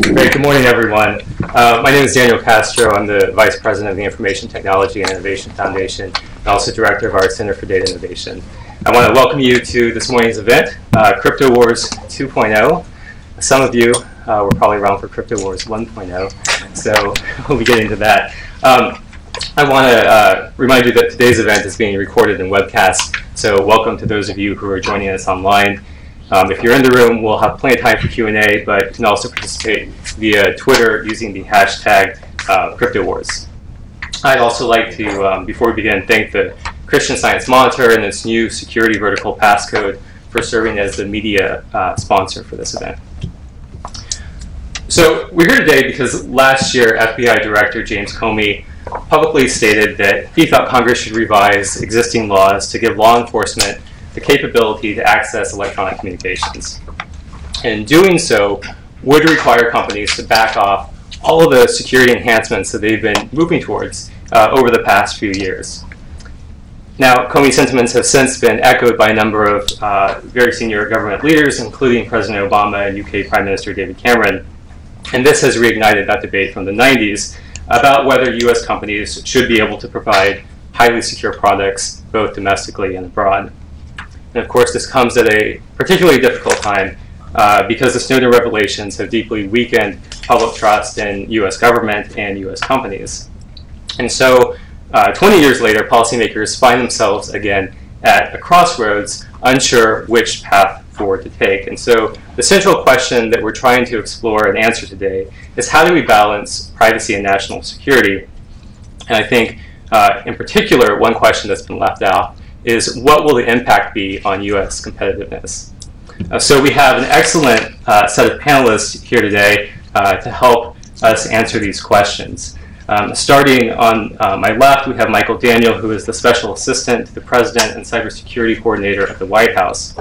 Great. Good morning, everyone. My name is Daniel Castro. I'm the Vice President of the Information Technology and Innovation Foundation, and also Director of our Center for Data Innovation. I want to welcome you to this morning's event, Crypto Wars 2.0. Some of you were probably around for Crypto Wars 1.0, so we'll be getting to that. I want to remind you that today's event is being recorded and webcast, so welcome to those of you who are joining us online. If you're in the room, we'll have plenty of time for Q&A, but you can also participate via Twitter using the hashtag CryptoWars. I'd also like to, before we begin, thank the Christian Science Monitor and its new security vertical passcode for serving as the media sponsor for this event. So we're here today because last year, FBI Director James Comey publicly stated that he thought Congress should revise existing laws to give law enforcement the capability to access electronic communications. And doing so would require companies to back off all of the security enhancements that they've been moving towards over the past few years. Now, Comey's sentiments have since been echoed by a number of very senior government leaders, including President Obama and UK Prime Minister David Cameron. And this has reignited that debate from the 90s about whether US companies should be able to provide highly secure products both domestically and abroad. And of course, this comes at a particularly difficult time because the Snowden revelations have deeply weakened public trust in US government and US companies. And so 20 years later, policymakers find themselves again at a crossroads, unsure which path forward to take. And so the central question that we're trying to explore and answer today is, how do we balance privacy and national security? And I think in particular, one question that's been left out is, what will the impact be on US competitiveness? So we have an excellent set of panelists here today to help us answer these questions. Starting on my left, we have Michael Daniel, who is the Special Assistant to the President and Cybersecurity Coordinator at the White House,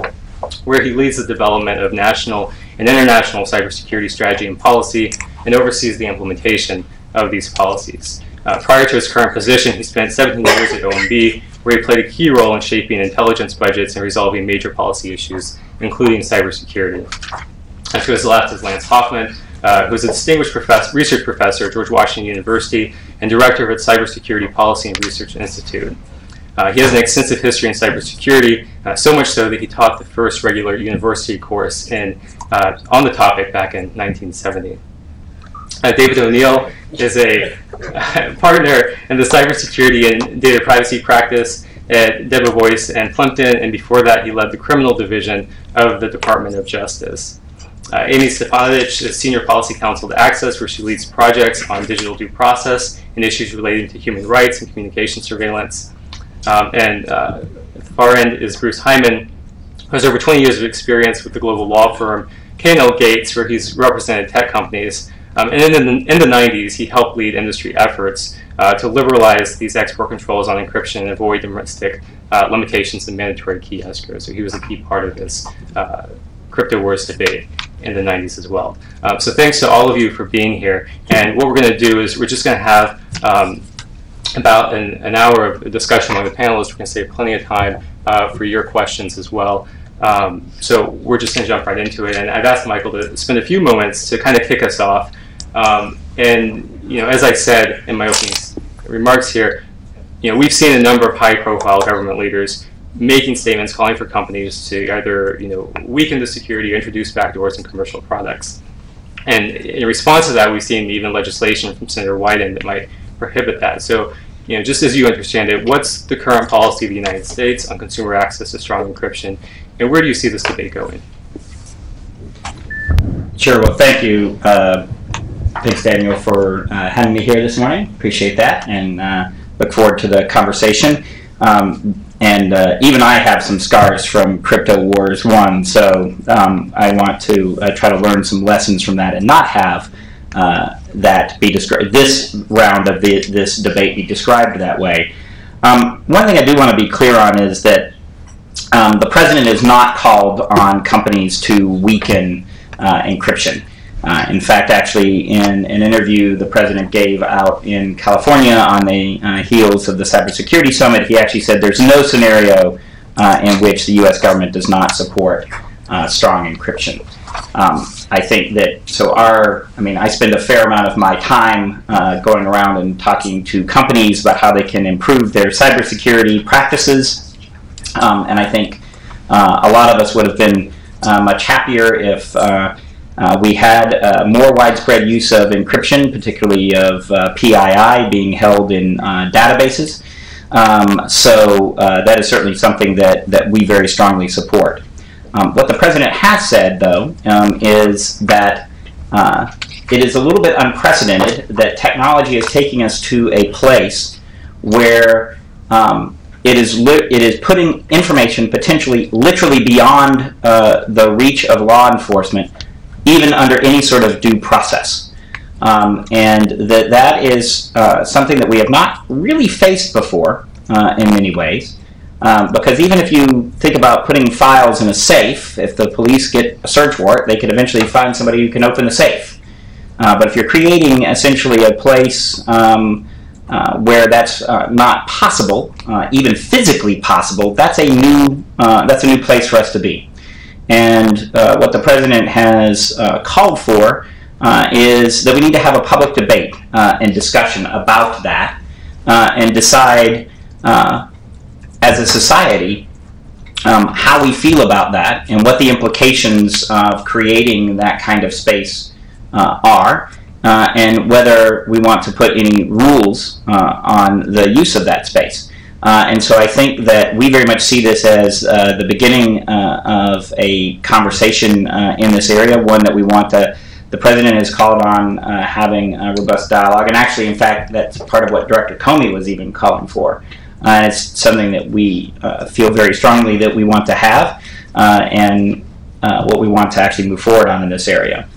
where he leads the development of national and international cybersecurity strategy and policy and oversees the implementation of these policies. Prior to his current position, he spent 17 years at OMB, where he played a key role in shaping intelligence budgets and resolving major policy issues, including cybersecurity. And to his left is Lance Hoffman, who is a distinguished research professor at George Washington University and director of its Cybersecurity Policy and Research Institute. He has an extensive history in cybersecurity, so much so that he taught the first regular university course on the topic back in 1970. David O'Neill is a partner in the cybersecurity and data privacy practice at Debevoise and Plimpton, and before that he led the criminal division of the Department of Justice. Amy Stefanovich is senior policy counsel at Access, where she leads projects on digital due process and issues relating to human rights and communication surveillance. And at the far end is Bruce Hyman, who has over 20 years of experience with the global law firm K&L Gates, where he's represented tech companies. And in the 90s, he helped lead industry efforts to liberalize these export controls on encryption and avoid domestic limitations and mandatory key escrows. So he was a key part of this crypto wars debate in the 90s as well. So thanks to all of you for being here. And what we're going to do is we're just going to have about an hour of discussion among the panelists. We're going to save plenty of time for your questions as well. So we're just going to jump right into it. And I've asked Michael to spend a few moments to kind of kick us off. And as I said in my opening remarks here, we've seen a number of high-profile government leaders making statements calling for companies to either weaken the security or introduce backdoors in commercial products. And in response to that, we've seen even legislation from Senator Wyden that might prohibit that. So, just as you understand it, what's the current policy of the United States on consumer access to strong encryption, and where do you see this debate going? Sure. Well, thank you. Thanks, Daniel, for having me here this morning. Appreciate that, and look forward to the conversation. And even I have some scars from Crypto Wars 1, so I want to try to learn some lessons from that and not have that be described, this round of this debate be described that way. One thing I do want to be clear on is that the president is not called on companies to weaken encryption. In fact, actually, in an interview the president gave out in California on the heels of the Cybersecurity Summit, he actually said there's no scenario in which the U.S. government does not support strong encryption. I think that, I spend a fair amount of my time going around and talking to companies about how they can improve their cybersecurity practices. And I think a lot of us would have been much happier if we had more widespread use of encryption, particularly of PII being held in databases. So that is certainly something that we very strongly support. What the president has said, though, is that it is a little bit unprecedented that technology is taking us to a place where it is putting information potentially literally beyond the reach of law enforcement, even under any sort of due process. And that is something that we have not really faced before in many ways. Because even if you think about putting files in a safe, if the police get a search warrant, they could eventually find somebody who can open the safe. But if you're creating essentially a place where that's not possible, even physically possible, that's a new place for us to be. And what the president has called for is that we need to have a public debate and discussion about that and decide as a society how we feel about that and what the implications of creating that kind of space are, and whether we want to put any rules on the use of that space. And so I think that we very much see this as the beginning of a conversation in this area, one that we want the president has called on having a robust dialogue, and actually, in fact, that's part of what Director Comey was even calling for. It's something that we feel very strongly that we want to have, and what we want to actually move forward on in this area.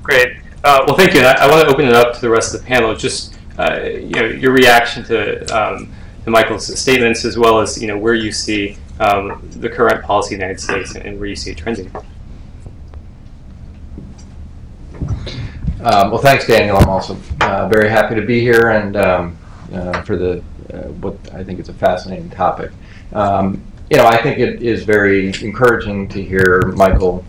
Great. Well, thank you. And I want to open it up to the rest of the panel. Just your reaction to Michael's statements, as well as where you see the current policy in the United States and where you see it trending. Well, thanks, Daniel. I'm also very happy to be here and for the what I think is a fascinating topic. I think it is very encouraging to hear Michael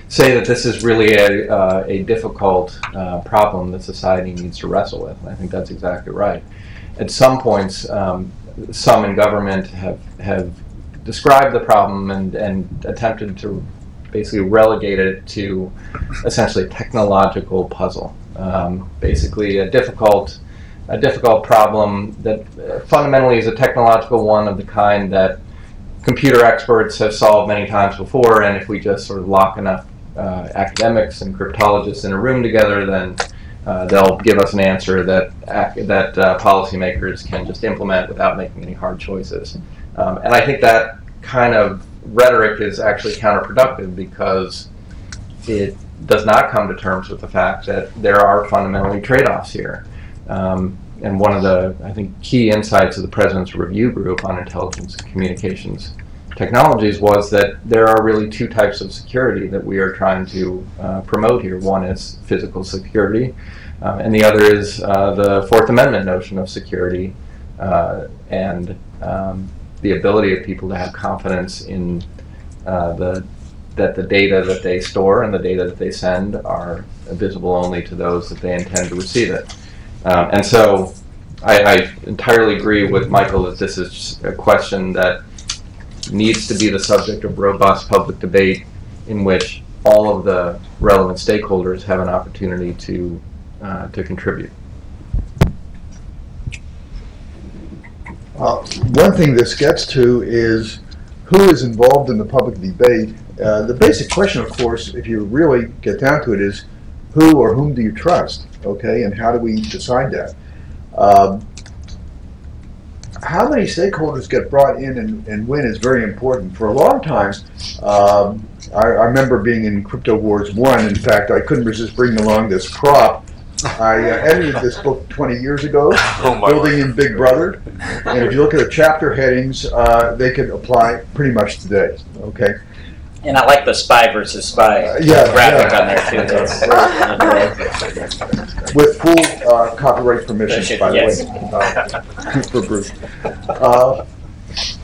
say that this is really a difficult problem that society needs to wrestle with. And I think that's exactly right. At some points, some in government have described the problem and attempted to basically relegate it to essentially a technological puzzle. Basically a difficult problem that fundamentally is a technological one of the kind that computer experts have solved many times before, and if we just sort of lock enough academics and cryptologists in a room together, then they'll give us an answer that policymakers can just implement without making any hard choices. And I think that kind of rhetoric is actually counterproductive because it does not come to terms with the fact that there are fundamentally trade-offs here. And one of the, I think, key insights of the President's Review Group on Intelligence and Communications Technologies was that there are really two types of security that we are trying to promote here. One is physical security, and the other is the Fourth Amendment notion of security and the ability of people to have confidence in that the data that they store and the data that they send are visible only to those that they intend to receive it. And so I entirely agree with Michael that this is a question that needs to be the subject of robust public debate in which all of the relevant stakeholders have an opportunity to contribute. One thing this gets to is who is involved in the public debate. The basic question, of course, if you really get down to it, is who or whom do you trust, okay, and how do we decide that? How many stakeholders get brought in and when is very important. For a long time, I remember being in Crypto Wars 1. In fact, I couldn't resist bringing along this prop. I edited this book 20 years ago, Building in Big Brother, and if you look at the chapter headings, they could apply pretty much today, okay? And I like the spy versus spy graphic on there too. With full copyright permission, by the way, for Bruce.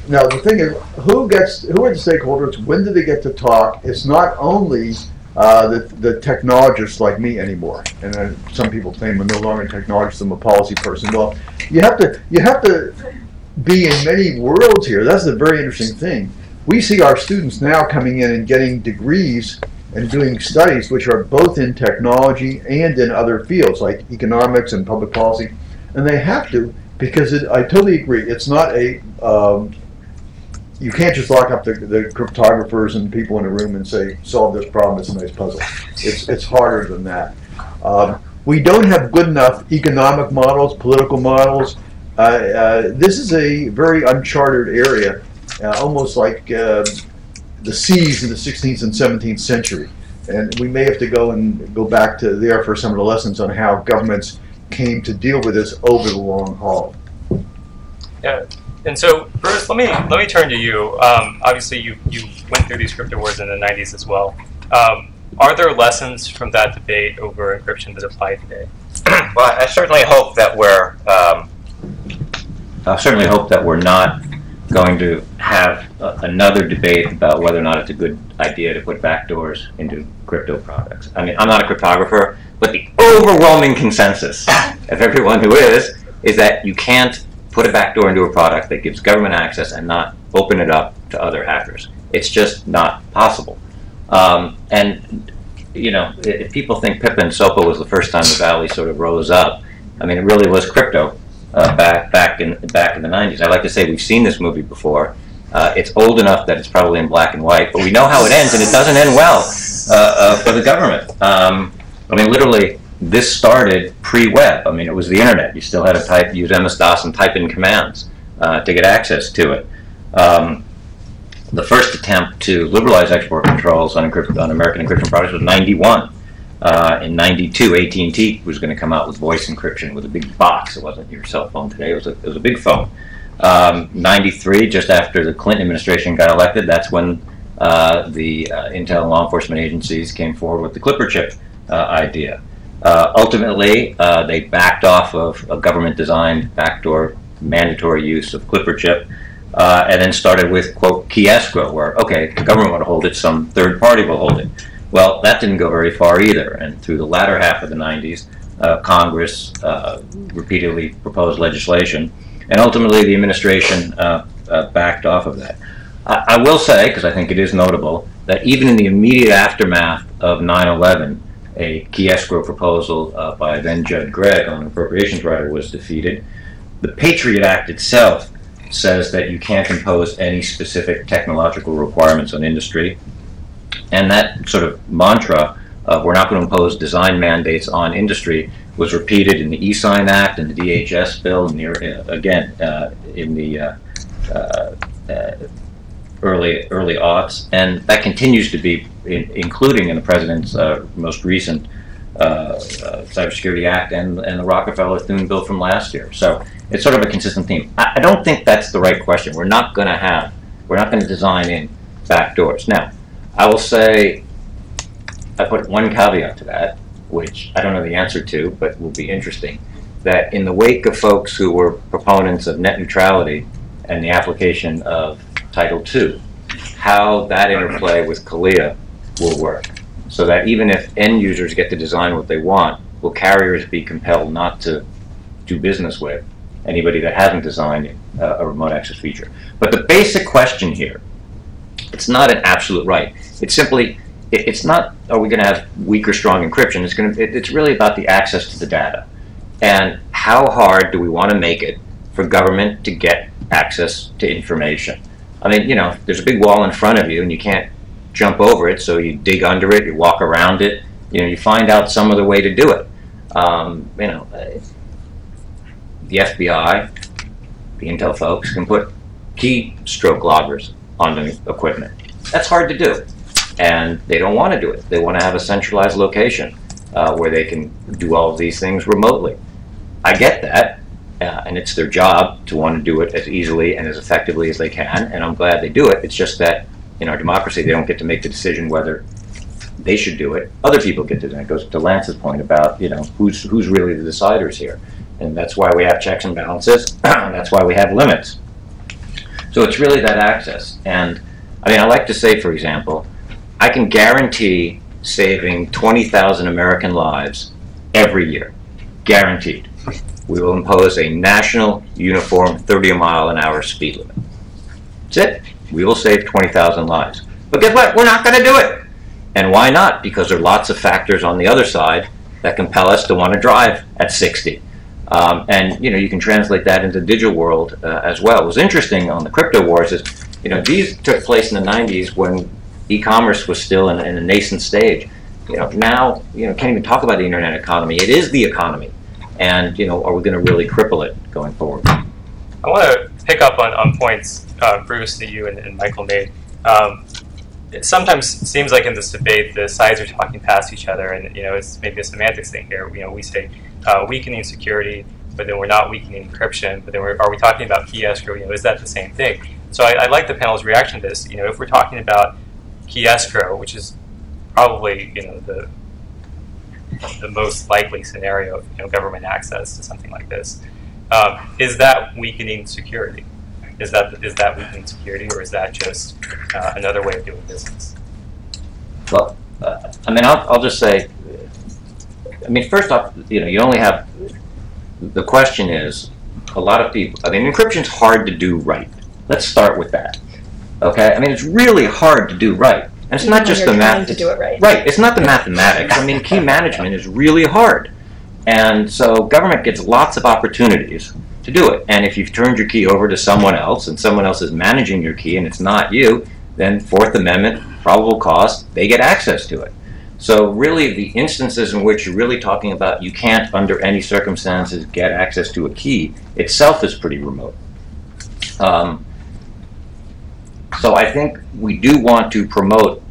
now the thing is, who are the stakeholders? When do they get to talk? It's not only the technologists like me anymore. And then some people claim I'm no longer a technologist, I'm a policy person. Well, you have to be in many worlds here. That's a very interesting thing. We see our students now coming in and getting degrees and doing studies which are both in technology and in other fields like economics and public policy. And they have to, because I totally agree, it's not a you can't just lock up the cryptographers and people in a room and say, solve this problem, it's a nice puzzle. It's harder than that. We don't have good enough economic models, political models. This is a very uncharted area, almost like the seas in the 16th and 17th century. And we may have to go back to there for some of the lessons on how governments came to deal with this over the long haul. Yeah. And so, Bruce, let me turn to you. Obviously, you went through these crypto wars in the 90s as well. Are there lessons from that debate over encryption that apply today? Well, I certainly hope that we're not going to have another debate about whether or not it's a good idea to put backdoors into crypto products. I mean, I'm not a cryptographer, but the overwhelming consensus of everyone who is that you can't put a backdoor into a product that gives government access and not open it up to other hackers. It's just not possible. And you know, if people think Pippa and Sopa was the first time the Valley sort of rose up, I mean, it really was crypto back in the 90s. I like to say we've seen this movie before. It's old enough that it's probably in black and white, but we know how it ends, and it doesn't end well for the government. I mean, literally, this started pre-web. I mean, it was the internet. You still had to use MS-DOS and type in commands to get access to it. The first attempt to liberalize export controls on American encryption products was 91. In 92, AT&T was going to come out with voice encryption with a big box. It wasn't your cell phone today. It was a big phone. 93, just after the Clinton administration got elected, that's when the intel and law enforcement agencies came forward with the Clipper chip idea. Ultimately, they backed off of a government-designed backdoor mandatory use of Clipper chip, and then started with, quote, key escrow, where, okay, the government would hold it, some third party will hold it. Well, that didn't go very far either, and through the latter half of the 90s, Congress repeatedly proposed legislation, and ultimately the administration backed off of that. I will say, because I think it is notable, that even in the immediate aftermath of 9/11, a key escrow proposal by then Judge Gregg on an appropriations rider was defeated. The Patriot Act itself says that you can't impose any specific technological requirements on industry. And that sort of mantra of we're not going to impose design mandates on industry was repeated in the e-Sign Act and the DHS bill, in the early aughts. And that continues to be, including in the President's most recent Cybersecurity Act and the Rockefeller-Thune bill from last year. So it's sort of a consistent theme. I don't think that's the right question. We're not going to design in backdoors. Now, I will say, I put one caveat to that, which I don't know the answer to, but will be interesting, that in the wake of folks who were proponents of net neutrality and the application of Title II, how that interplay with CALIA will work. So that even if end users get to design what they want, will carriers be compelled not to do business with anybody that hasn't designed a remote access feature? But the basic question here, it's not an absolute right. It's simply, it's not, are we going to have weak or strong encryption? It's really about the access to the data. And how hard do we want to make it for government to get access to information? I mean, you know, there's a big wall in front of you and you can't jump over it, so you dig under it, you walk around it, you know, you find out some other way to do it. You know, the FBI, the Intel folks can put keystroke loggers on the equipment. That's hard to do, and they don't want to do it. They want to have a centralized location where they can do all of these things remotely. I get that, and it's their job to want to do it as easily and as effectively as they can, and I'm glad they do it. It's just that in our democracy, they don't get to make the decision whether they should do it. Other people get to do it. It goes to Lance's point about, you know, who's really the deciders here. And that's why we have checks and balances, and that's why we have limits. So it's really that access. And I mean, I like to say, for example, I can guarantee saving 20,000 American lives every year. Guaranteed. We will impose a national, uniform 30-mile-an-hour speed limit. That's it. We will save 20,000 lives. But guess what? We're not going to do it. And why not? Because there are lots of factors on the other side that compel us to want to drive at 60. And you can translate that into the digital world as well. What was interesting on the crypto wars is, these took place in the 90s when e-commerce was still in a nascent stage. Now, can't even talk about the internet economy. It is the economy. And, are we going to really cripple it going forward? I want to pick up on points, Bruce, that you and Michael made. It sometimes seems like in this debate, the sides are talking past each other, and it's maybe a semantics thing here. We say weakening security, but then we're not weakening encryption. But then are we talking about key escrow? Is that the same thing? So I like the panel's reaction to this. If we're talking about key escrow, which is probably the most likely scenario of government access to something like this, is that weakening security? Is that weakening security, or is that just another way of doing business? Well, I mean, I'll just say, I mean, first off, you only have, the question is, a lot of people, I mean, encryption's hard to do right. Let's start with that. Okay? I mean, it's really hard to do right. And it's not just the math. To do it right. Right. It's not the mathematics. I mean, key management is really hard. And so government gets lots of opportunities to do it. And if you've turned your key over to someone else and someone else is managing your key and it's not you, then Fourth Amendment, probable cause, they get access to it. So really the instances in which you're really talking about you can't under any circumstances get access to a key itself is pretty remote. So I think we do want to promote,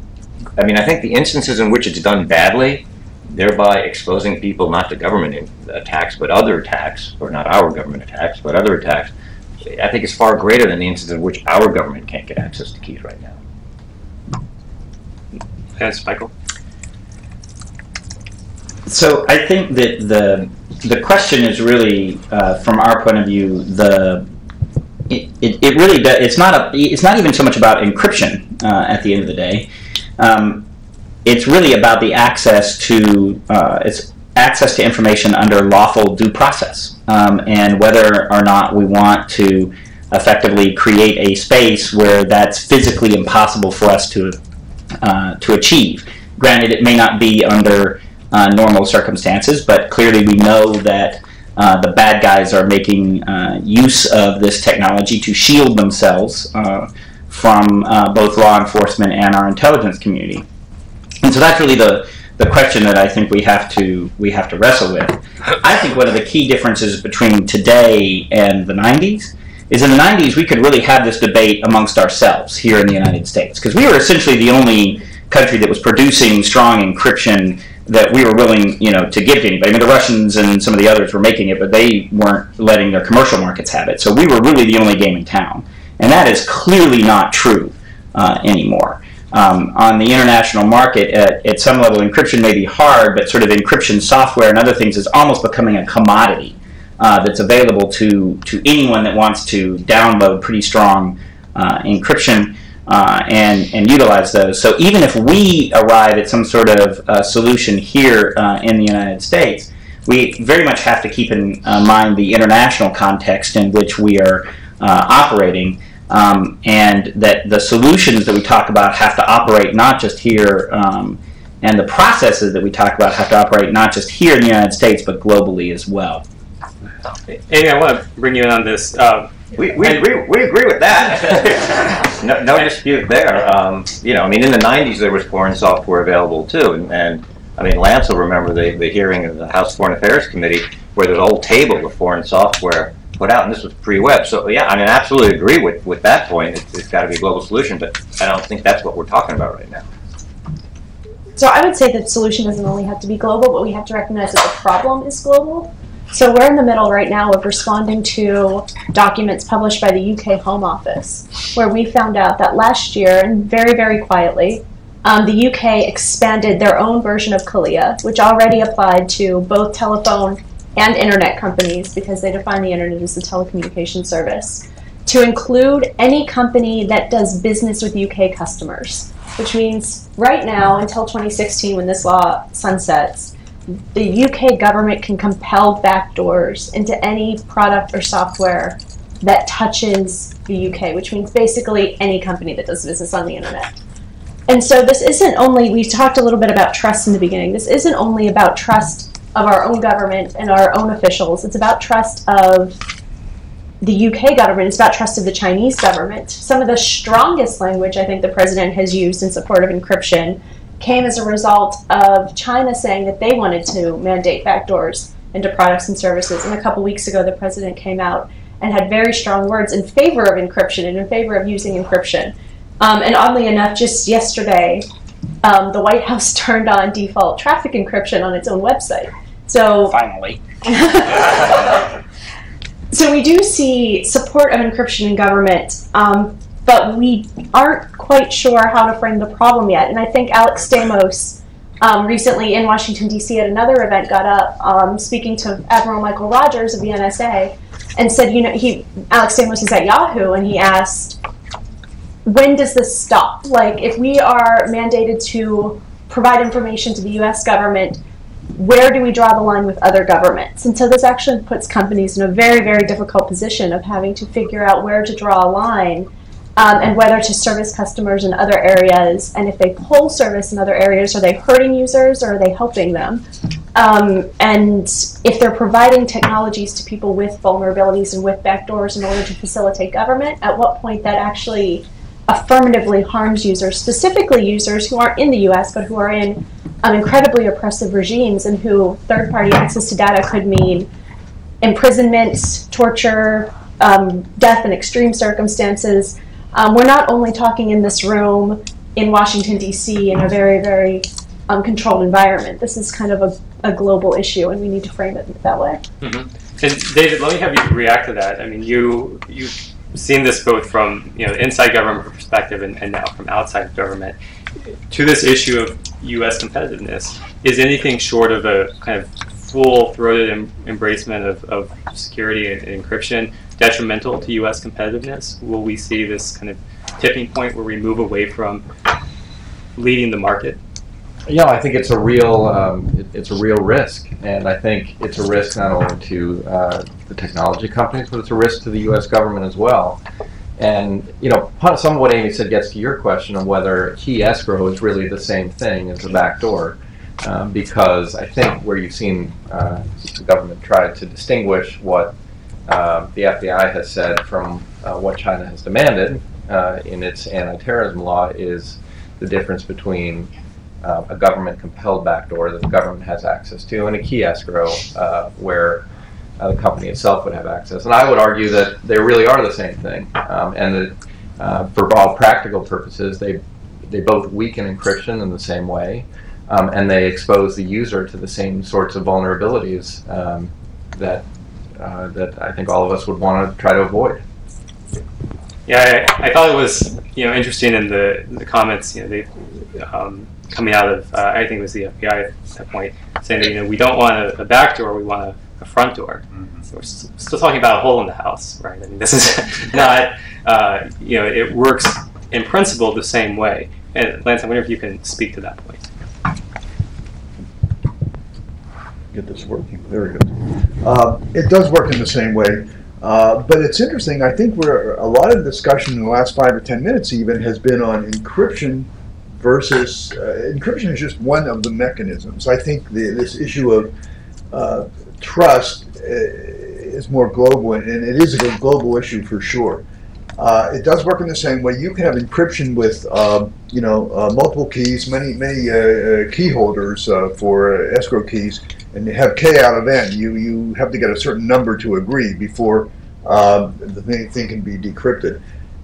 I mean, I think the instances in which it's done badly, thereby exposing people not to government attacks, but other attacks, or not our government attacks, but other attacks, I think is far greater than the instances in which our government can't get access to keys right now. Yes, Michael? So I think that the question is really, from our point of view, it really does, it's not even so much about encryption at the end of the day. It's really about the access to information under lawful due process, and whether or not we want to effectively create a space where that's physically impossible for us to achieve. Granted, it may not be under normal circumstances, but clearly we know that the bad guys are making use of this technology to shield themselves from both law enforcement and our intelligence community. And so that's really the question that I think we have to wrestle with. I think one of the key differences between today and the 90s is in the 90s we could really have this debate amongst ourselves here in the United States, because we were essentially the only country that was producing strong encryption that we were willing, to give to anybody. I mean, the Russians and some of the others were making it, but they weren't letting their commercial markets have it. So we were really the only game in town. And that is clearly not true anymore. On the international market, at some level, encryption may be hard, but sort of encryption software and other things is almost becoming a commodity that's available to anyone that wants to download pretty strong encryption and utilize those. So even if we arrive at some sort of solution here in the United States, we very much have to keep in mind the international context in which we are operating, and that the solutions that we talk about have to operate not just here, and the processes that we talk about have to operate not just here in the United States, but globally as well. Amy, I want to bring you in on this. We agree with that. no dispute there. I mean, in the 90s there was foreign software available too, and I mean, Lance will remember the hearing of the House Foreign Affairs Committee where there's a whole table of foreign software put out, and this was pre-web. So yeah, I mean, I absolutely agree with that point. It's got to be a global solution, but I don't think that's what we're talking about right now. So I would say that the solution doesn't only have to be global, but we have to recognize that the problem is global. So we're in the middle right now of responding to documents published by the UK Home Office, where we found out that last year, and very, very quietly, the UK expanded their own version of CALIA, which already applied to both telephone and internet companies because they define the internet as a telecommunications service. to include any company that does business with UK customers, which means right now, until 2016, when this law sunsets, the UK government can compel backdoors into any product or software that touches the UK, which means basically any company that does business on the internet. And so this isn't only, we talked a little bit about trust in the beginning, this isn't only about trust of our own government and our own officials, it's about trust of the UK government, it's about trust of the Chinese government. Some of the strongest language I think the president has used in support of encryption came as a result of China saying that they wanted to mandate backdoors into products and services. And a couple weeks ago, the president came out and had very strong words in favor of encryption and in favor of using encryption. And oddly enough, just yesterday, the White House turned on default traffic encryption on its own website. So Finally. So we do see support of encryption in government, but we aren't quite sure how to frame the problem yet. And I think Alex Stamos recently in Washington, D.C. at another event got up speaking to Admiral Michael Rogers of the NSA and said, you know, Alex Stamos is at Yahoo, and he asked, when does this stop? Like, if we are mandated to provide information to the U.S. government, where do we draw the line with other governments? And so this actually puts companies in a very, very difficult position of having to figure out where to draw a line and whether to service customers in other areas. And if they pull service in other areas, are they hurting users or are they helping them? And if they're providing technologies to people with vulnerabilities and with backdoors in order to facilitate government, at what point that actually affirmatively harms users, specifically users who aren't in the US but who are in incredibly oppressive regimes and who third-party access to data could mean imprisonment, torture, death in extreme circumstances. We're not only talking in this room in Washington, D.C. in a very, very controlled environment. This is kind of a global issue, and we need to frame it that way. Mm-hmm. And David, let me have you react to that. I mean, you've seen this both from inside government perspective and now from outside government. To this issue of U.S. competitiveness, is anything short of a kind of full-throated embracement of security and encryption detrimental to U.S. competitiveness? Will we see this kind of tipping point where we move away from leading the market? Yeah, I think it's a real risk, and I think it's a risk not only to the technology companies, but it's a risk to the U.S. government as well. And some of what Amy said gets to your question of whether key escrow is really the same thing as a backdoor, because I think where you've seen the government try to distinguish what the FBI has said from what China has demanded in its anti-terrorism law is the difference between a government-compelled backdoor that the government has access to and a key escrow where the company itself would have access. And I would argue that they really are the same thing, and that for all practical purposes, they both weaken encryption in the same way, and they expose the user to the same sorts of vulnerabilities that I think all of us would want to try to avoid. Yeah, I thought it was interesting in the comments they coming out of I think it was the FBI at that point saying that we don't want a back door, we want a front door. Mm-hmm. So we're still talking about a hole in the house, right? I mean, this is not it works in principle the same way. And Lance, I wonder if you can speak to that point. Get this working. Very good. It does work in the same way, but it's interesting. I think a lot of the discussion in the last 5 or 10 minutes even has been on encryption versus encryption is just one of the mechanisms. I think this issue of trust is more global, and it is a global issue for sure. It does work in the same way. You can have encryption with multiple keys, many key holders for escrow keys, and you have K out of N. You have to get a certain number to agree before the thing can be decrypted.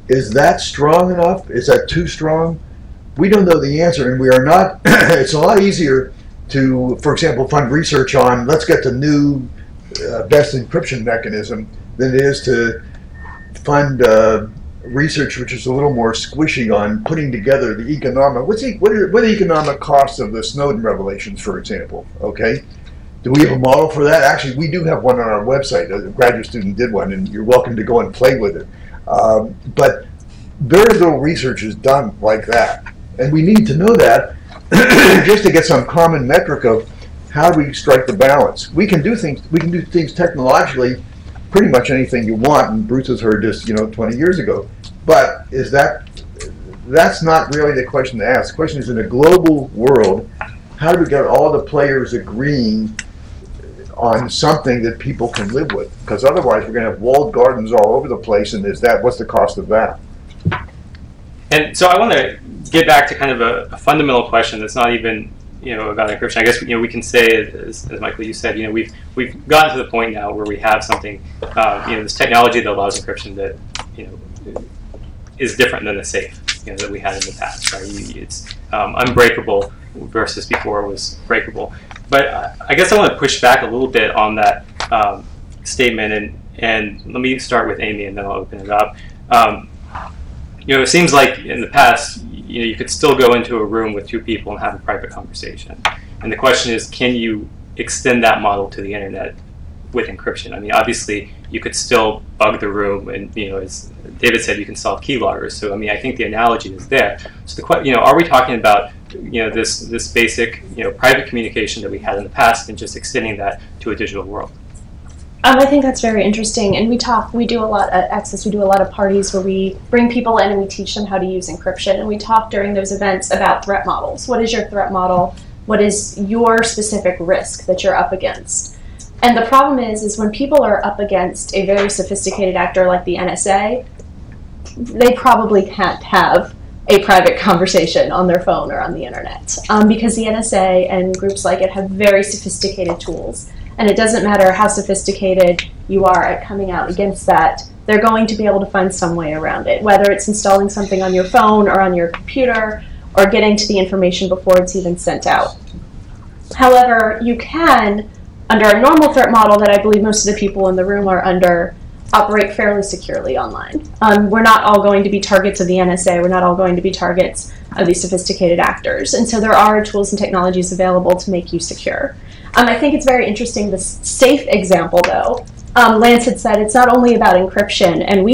Is that strong enough? Is that too strong? We don't know the answer, and we are not. It's a lot easier to, for example, fund research on let's get the new best encryption mechanism than it is to fund research which is a little more squishy on putting together the economic. What are the economic costs of the Snowden revelations, for example? Okay, do we have a model for that? Actually, we do have one on our website. A graduate student did one, and you're welcome to go and play with it. But very little research is done like that. And we need to know that just to get some common metric of how do we strike the balance. We can do things technologically, pretty much anything you want, and Bruce has heard this 20 years ago. But that's not really the question to ask. The question is, in a global world, how do we get all the players agreeing on something that people can live with? Because otherwise we're going to have walled gardens all over the place, and what's the cost of that? And so I want to get back to kind of a fundamental question that's not even about encryption. I guess we can say, as Michael, you said, we've gotten to the point now where we have something, this technology that allows encryption that is different than the safe that we had in the past. Right? It's unbreakable versus before it was breakable. But I guess I want to push back a little bit on that statement, and let me start with Amy, and then I'll open it up. It seems like in the past, you could still go into a room with two people and have a private conversation. And the question is, can you extend that model to the internet with encryption? I mean, obviously, you could still bug the room, and as David said, you can solve keyloggers. So, I mean, I think the analogy is there. So, are we talking about this basic private communication that we had in the past, and just extending that to a digital world? I think that's very interesting, and we do a lot at Access. We do a lot of parties where we bring people in and we teach them how to use encryption, and we talk during those events about threat models. What is your threat model? What is your specific risk that you're up against? And the problem is when people are up against a very sophisticated actor like the NSA, they probably can't have a private conversation on their phone or on the internet, because the NSA and groups like it have very sophisticated tools. And it doesn't matter how sophisticated you are at coming out against that, they're going to be able to find some way around it, whether it's installing something on your phone or on your computer or getting to the information before it's even sent out. However, you can, under a normal threat model that I believe most of the people in the room are under, operate fairly securely online. We're not all going to be targets of the NSA. We're not all going to be targets of these sophisticated actors. And so there are tools and technologies available to make you secure. I think it's very interesting, the safe example, though. Lance had said it's not only about encryption, and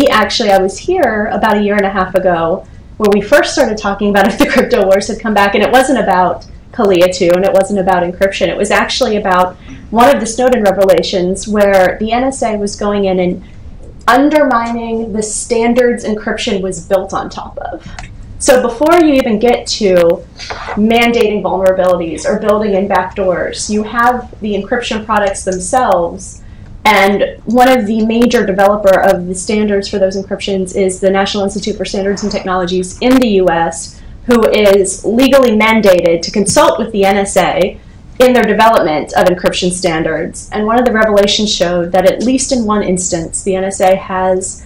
I was here about a year and a half ago when we first started talking about if the crypto wars had come back, and it wasn't about Kalia 2, and it wasn't about encryption. It was actually about one of the Snowden revelations where the NSA was going in and undermining the standards encryption was built on top of. So before you even get to mandating vulnerabilities or building in backdoors, you have the encryption products themselves, and one of the major developer of the standards for those encryptions is the National Institute for Standards and Technologies in the US, who is legally mandated to consult with the NSA in their development of encryption standards. And one of the revelations showed that at least in one instance, the NSA has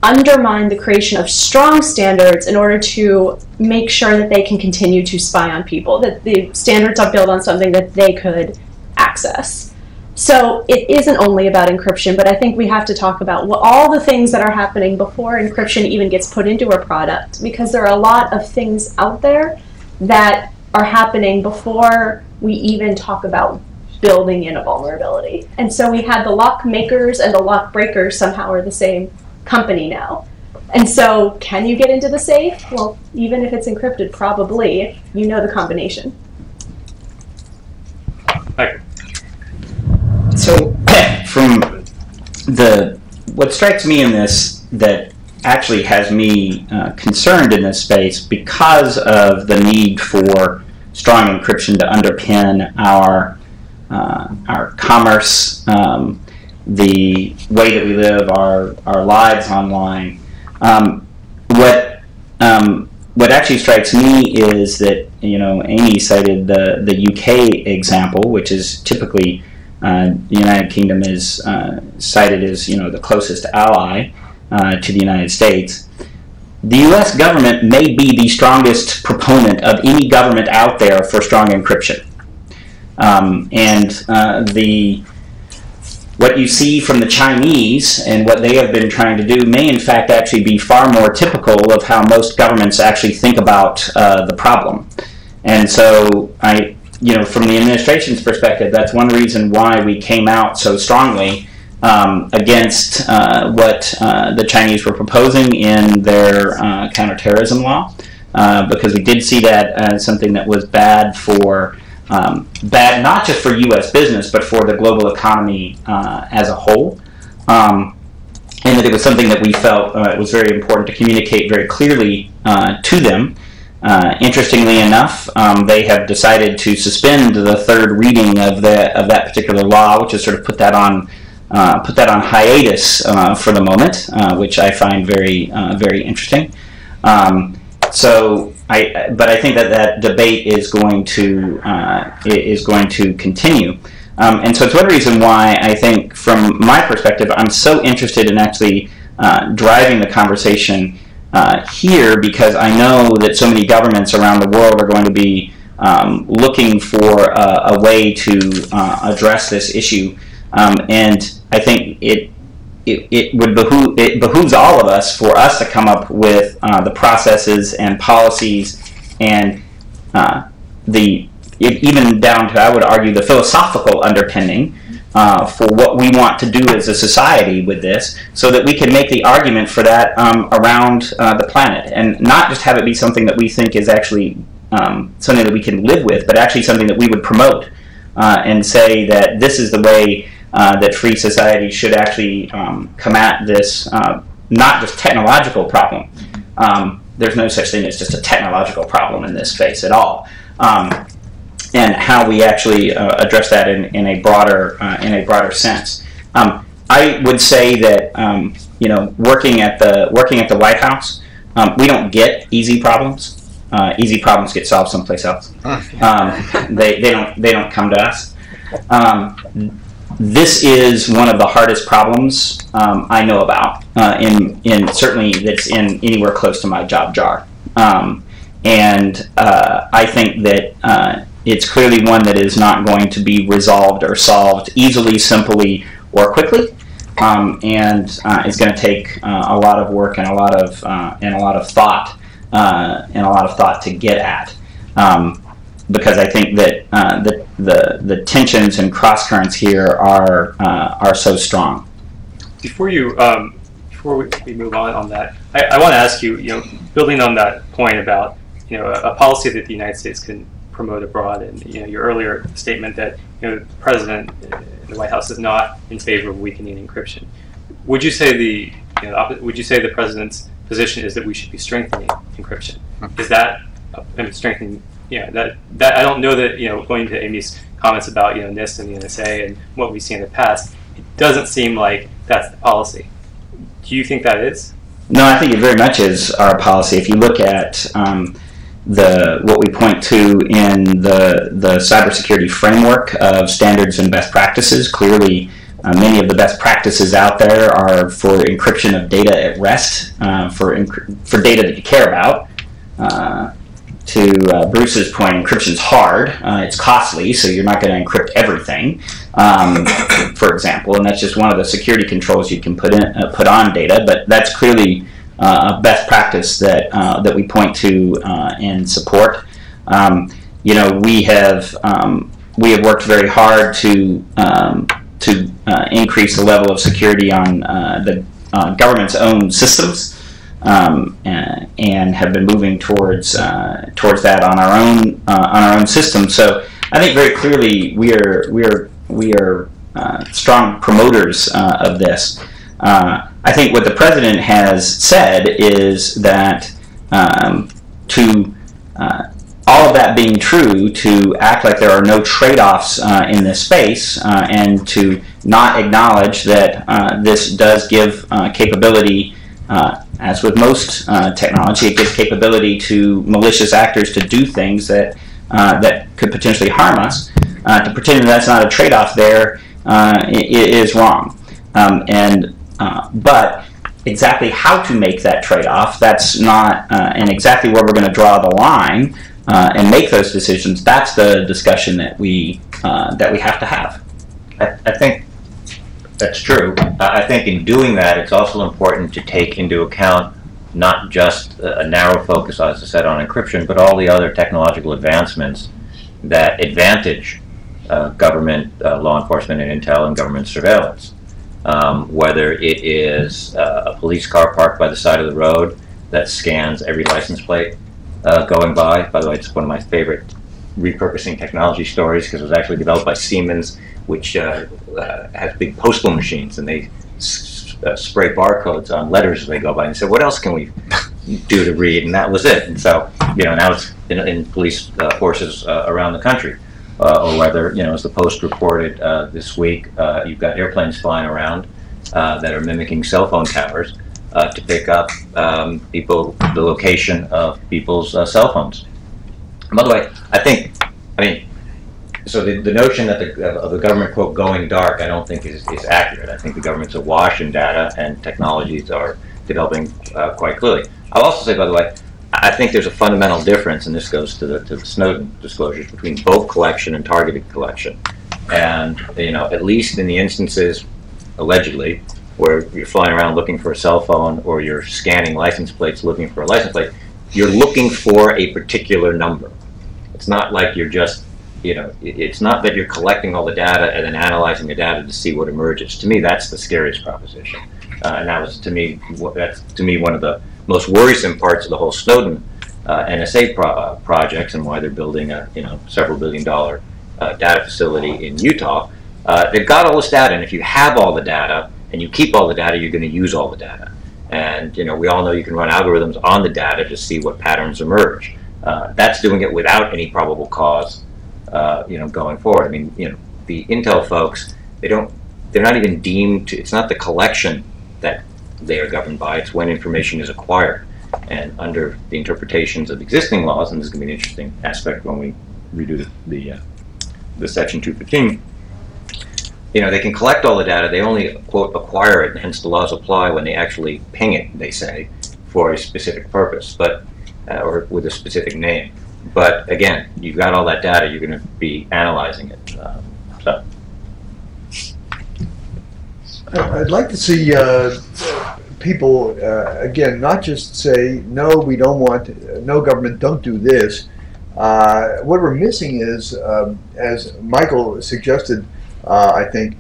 undermine the creation of strong standards in order to make sure that they can continue to spy on people, that the standards are built on something that they could access. So it isn't only about encryption, but I think we have to talk about all the things that are happening before encryption even gets put into a product, because there are a lot of things out there that are happening before we even talk about building in a vulnerability. And so we had the lock makers and the lock breakers somehow are the same company now. And so can you get into the safe? Well, even if it's encrypted, probably, if you know the combination. Right. So from what strikes me in this that actually has me concerned in this space, because of the need for strong encryption to underpin our commerce, the way that we live our lives online. What actually strikes me is that, Amy cited the UK example, which is typically the United Kingdom is cited as the closest ally to the United States. The U.S. government may be the strongest proponent of any government out there for strong encryption, what you see from the Chinese and what they have been trying to do may in fact actually be far more typical of how most governments actually think about the problem. And so from the administration's perspective, that's one reason why we came out so strongly against what the Chinese were proposing in their counterterrorism law, because we did see that as something that was bad for bad not just for U.S. business, but for the global economy as a whole. And that it was something that we felt it was very important to communicate very clearly to them. Interestingly enough, they have decided to suspend the third reading of that particular law, which has sort of put that on hiatus for the moment, which I find very interesting. But I think that debate is going to continue. And so it's one reason why I think, from my perspective, I'm so interested in actually driving the conversation here, because I know that so many governments around the world are going to be looking for a way to address this issue. And I think it behooves all of us for us to come up with the processes and policies and even down to, I would argue, the philosophical underpinning for what we want to do as a society with this, so that we can make the argument for that around the planet, and not just have it be something that we think is actually something that we can live with, but actually something that we would promote and say that this is the way that free society should actually come at this, not just technological problem. There's no such thing as just a technological problem in this space at all. And how we actually address that in a broader sense. I would say that working at the White House, we don't get easy problems. Easy problems get solved someplace else. They don't come to us. This is one of the hardest problems I know about. In certainly that's in anywhere close to my job jar. And I think that it's clearly one that is not going to be resolved or solved easily, simply, or quickly, and it's going to take a lot of work and a lot of thought to get at. Because I think that the tensions and cross currents here are so strong. Before we move on that, I want to ask you, building on that point about a policy that the United States can promote abroad, and your earlier statement that the president in the White House is not in favor of weakening encryption. Would you say the president's position is that we should be strengthening encryption? Is that strengthening? That I don't know that going to Amy's comments about NIST and the NSA and what we see in the past, it doesn't seem like that's the policy. Do you think that is? No, I think it very much is our policy. If you look at what we point to in the cybersecurity framework of standards and best practices, clearly many of the best practices out there are for encryption of data at rest, for data that you care about. To Bruce's point, encryption's hard. It's costly, so you're not going to encrypt everything, for example, and that's just one of the security controls you can put on data. But that's clearly a best practice that we point to and support. We have worked very hard to increase the level of security on the government's own systems. And have been moving towards that on our own system. So I think very clearly we are strong promoters of this. I think what the president has said is that all of that being true, to act like there are no trade-offs in this space, and to not acknowledge that this does give capability. As with most technology, it gives capability to malicious actors to do things that could potentially harm us. To pretend that that's not a trade-off there is wrong. But exactly how to make that trade-off, that's not, and exactly where we're going to draw the line and make those decisions, that's the discussion that we have to have. I think that's true. I think in doing that, it's also important to take into account not just a narrow focus, as I said, on encryption, but all the other technological advancements that advantage government law enforcement and intel and government surveillance. whether it is a police car parked by the side of the road that scans every license plate going by. By the way, it's one of my favorite repurposing technology stories because it was actually developed by Siemens, which has big postal machines, and they spray barcodes on letters as they go by. And they said, what else can we do to read? And that was it. And so, now it's in police forces around the country. Or whether, as the Post reported this week, you've got airplanes flying around that are mimicking cell phone towers to pick up the location of people's cell phones. And by the way, so the notion that of the government, quote, going dark, I don't think is accurate. I think the government's awash in data, and technologies are developing quite clearly. I'll also say, by the way, I think there's a fundamental difference, and this goes to the Snowden disclosures, between bulk collection and targeted collection. And, at least in the instances, allegedly, where you're flying around looking for a cell phone or you're scanning license plates looking for a license plate, you're looking for a particular number. It's not like you're just, it's not that you're collecting all the data and then analyzing the data to see what emerges. To me, that's the scariest proposition. And that was, that's to me one of the most worrisome parts of the whole Snowden NSA projects, and why they're building a several $billion-dollar data facility in Utah. They've got all this data, and if you have all the data and you keep all the data, you're going to use all the data. And we all know you can run algorithms on the data to see what patterns emerge. That's doing it without any probable cause, going forward. The Intel folks, they're not even deemed to. It's not the collection that they are governed by. It's when information is acquired. And under the interpretations of existing laws, and this is going to be an interesting aspect when we redo the Section 215, they can collect all the data. They only, quote, acquire it, and hence the laws apply when they actually ping it, they say, for a specific purpose, or with a specific name. But again, you've got all that data, you're going to be analyzing it. I'd like to see people, again, not just say, no, we don't want, no government, don't do this. What we're missing is, as Michael suggested, I think,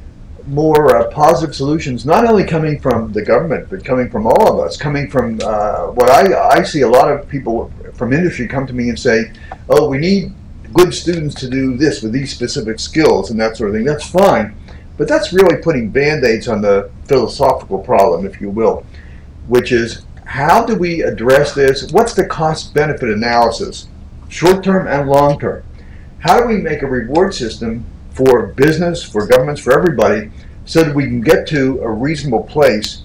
more positive solutions, not only coming from the government, but coming from all of us, coming from what I see a lot of people from industry come to me and say, oh, we need good students to do this with these specific skills and that sort of thing. That's fine. But that's really putting Band-Aids on the philosophical problem, if you will, which is, how do we address this? What's the cost-benefit analysis, short-term and long-term? How do we make a reward system for business, for governments, for everybody, so that we can get to a reasonable place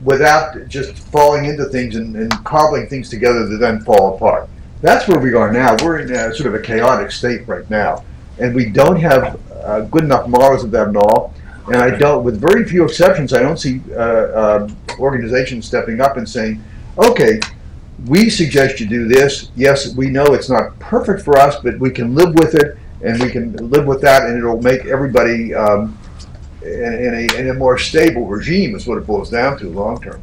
without just falling into things and cobbling things together that then fall apart? That's where we are now. We're in a sort of a chaotic state right now, and we don't have good enough models of that and all. And I don't, with very few exceptions, I don't see organizations stepping up and saying, okay, we suggest you do this. Yes, we know it's not perfect for us, but we can live with it, and we can live with that, and it'll make everybody in a more stable regime is what it boils down to long term.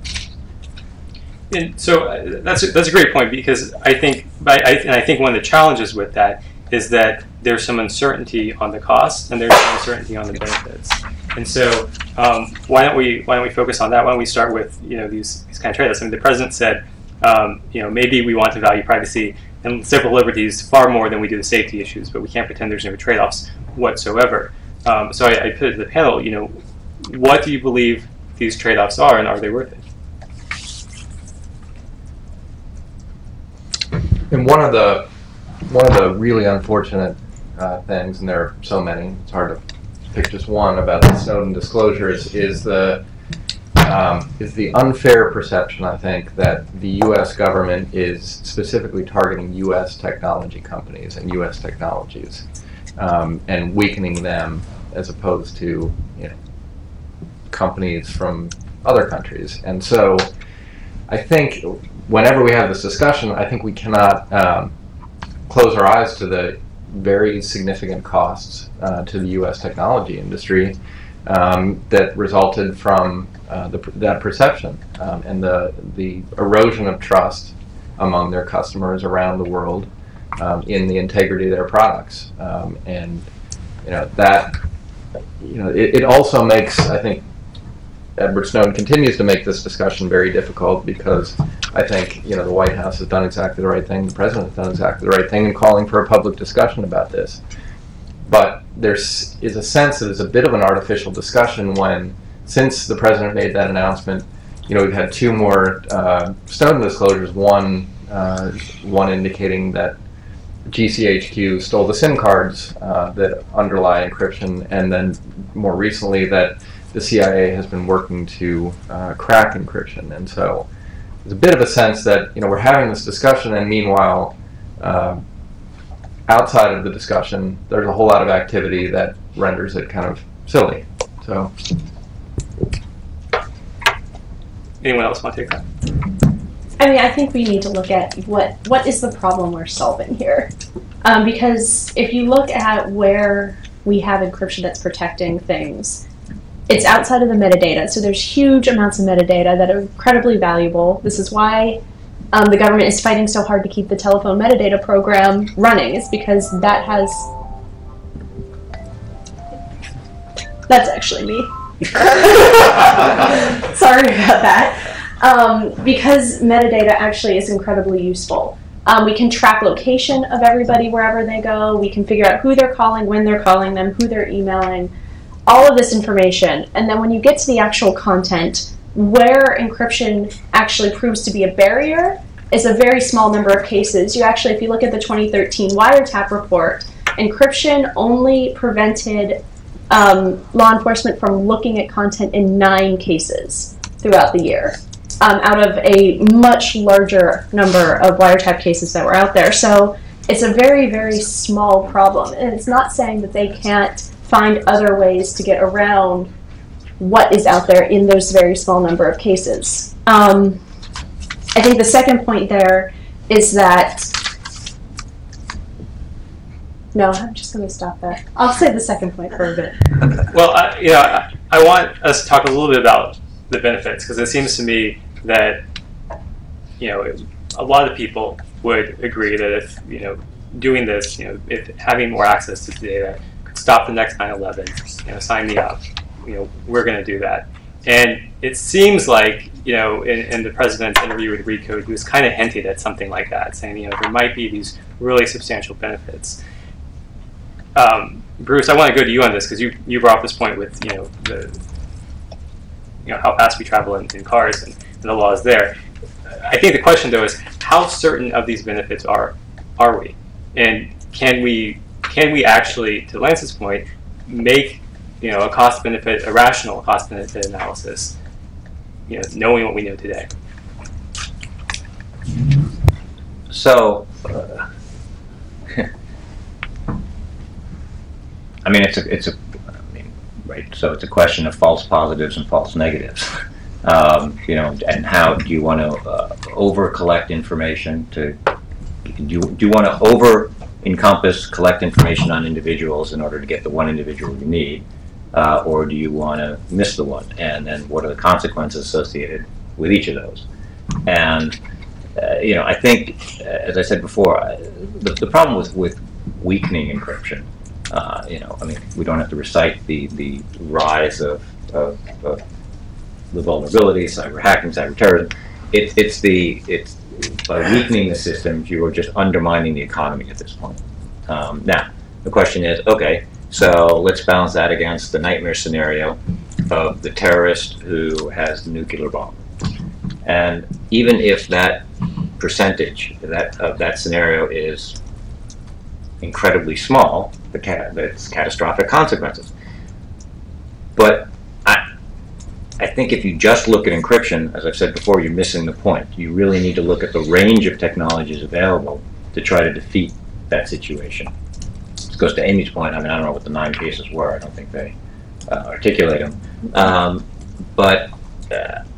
And so that's a great point, because I think one of the challenges with that is that there's some uncertainty on the costs and there's some uncertainty on the benefits. And so why don't we focus on that? Why don't we start with these kind of trade-offs? The president said maybe we want to value privacy and civil liberties far more than we do the safety issues, but we can't pretend there's no trade-offs whatsoever. So I put it to the panel, what do you believe these trade-offs are, and are they worth it? And one of the really unfortunate things, and there are so many, it's hard to pick just one, about the Snowden disclosures is the unfair perception, I think, that the U.S. government is specifically targeting U.S. technology companies and U.S. technologies, and weakening them as opposed to companies from other countries. And so I think whenever we have this discussion, I think we cannot close our eyes to the very significant costs to the U.S. technology industry that resulted from that perception and the erosion of trust among their customers around the world in the integrity of their products. And that it also makes, I think, Edward Snowden continues to make this discussion very difficult, because I think the White House has done exactly the right thing, the President has done exactly the right thing in calling for a public discussion about this. But there is a sense that it's a bit of an artificial discussion when, since the President made that announcement, we've had two more Snowden disclosures. One indicating that GCHQ stole the SIM cards that underlie encryption, and then more recently that the CIA has been working to crack encryption. And so there's a bit of a sense that we're having this discussion, and meanwhile, outside of the discussion, there's a whole lot of activity that renders it kind of silly. So, anyone else want to take that? I mean, I think we need to look at what is the problem we're solving here. Because if you look at where we have encryption that's protecting things, it's outside of the metadata. So there's huge amounts of metadata that are incredibly valuable. This is why the government is fighting so hard to keep the telephone metadata program running. It's because that has... That's actually me. Sorry about that. Because metadata actually is incredibly useful. We can track location of everybody wherever they go. We can figure out who they're calling, when they're calling them, who they're emailing, all of this information. And then when you get to the actual content, where encryption actually proves to be a barrier is a very small number of cases. You actually, if you look at the 2013 wiretap report, encryption only prevented law enforcement from looking at content in 9 cases throughout the year, out of a much larger number of wiretap cases that were out there. So it's a very, very small problem. And it's not saying that they can't find other ways to get around what is out there in those very small number of cases. I think the second point there is that... No, I'm just going to stop there. I'll say the second point for a bit. Well, I want us to talk a little bit about the benefits, because it seems to me that a lot of people would agree that if doing this, if having more access to the data could stop the next 9/11, sign me up. We're going to do that. And it seems like in the president's interview with Recode, he was kind of hinted at something like that, saying there might be these really substantial benefits. Bruce, I want to go to you on this, because you brought up this point with how fast we travel in cars and the laws there. I think the question though is, how certain of these benefits are we, and can we actually, to Lance's point, make a rational cost benefit analysis, knowing what we know today? So. I mean, right. So it's a question of false positives and false negatives, and how do you want to over collect information? Do you want to over collect information on individuals in order to get the one individual you need, or do you want to miss the one? And then what are the consequences associated with each of those? And I think, as I said before, the problem with weakening encryption. We don't have to recite the rise of the vulnerabilities, cyber hacking, cyber terrorism. It's by weakening the systems, you are just undermining the economy at this point. Now, the question is, okay, so let's balance that against the nightmare scenario of the terrorist who has the nuclear bomb. And even if that percentage of that scenario is incredibly small, that's catastrophic consequences. But I think if you just look at encryption, as I've said before, you're missing the point. You really need to look at the range of technologies available to try to defeat that situation. This goes to Amy's point. I don't know what the 9 cases were. I don't think they articulate them. But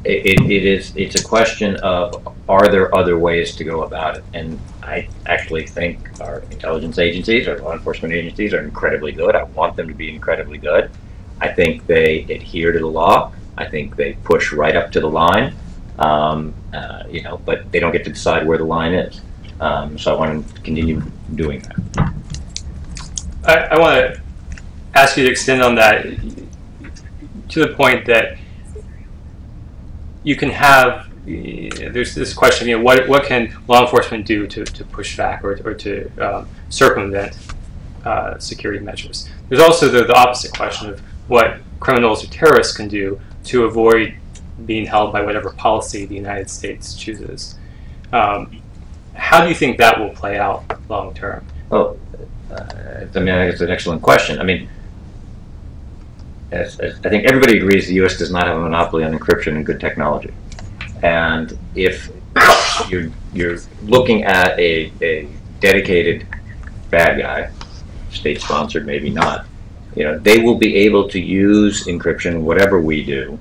it's a question of, are there other ways to go about it? And I actually think our intelligence agencies, our law enforcement agencies are incredibly good. I want them to be incredibly good. I think they adhere to the law. I think they push right up to the line, but they don't get to decide where the line is. So I want to continue doing that. I want to ask you to extend on that to the point that you can have, there's this question, what can law enforcement do to push back or to circumvent security measures? There's also the opposite question of what criminals or terrorists can do to avoid being held by whatever policy the United States chooses. How do you think that will play out long term? Well, I think it's an excellent question. I mean, as I think everybody agrees, the U.S. does not have a monopoly on encryption and good technology. And if you're looking at a dedicated bad guy, state-sponsored, maybe not, they will be able to use encryption, whatever we do,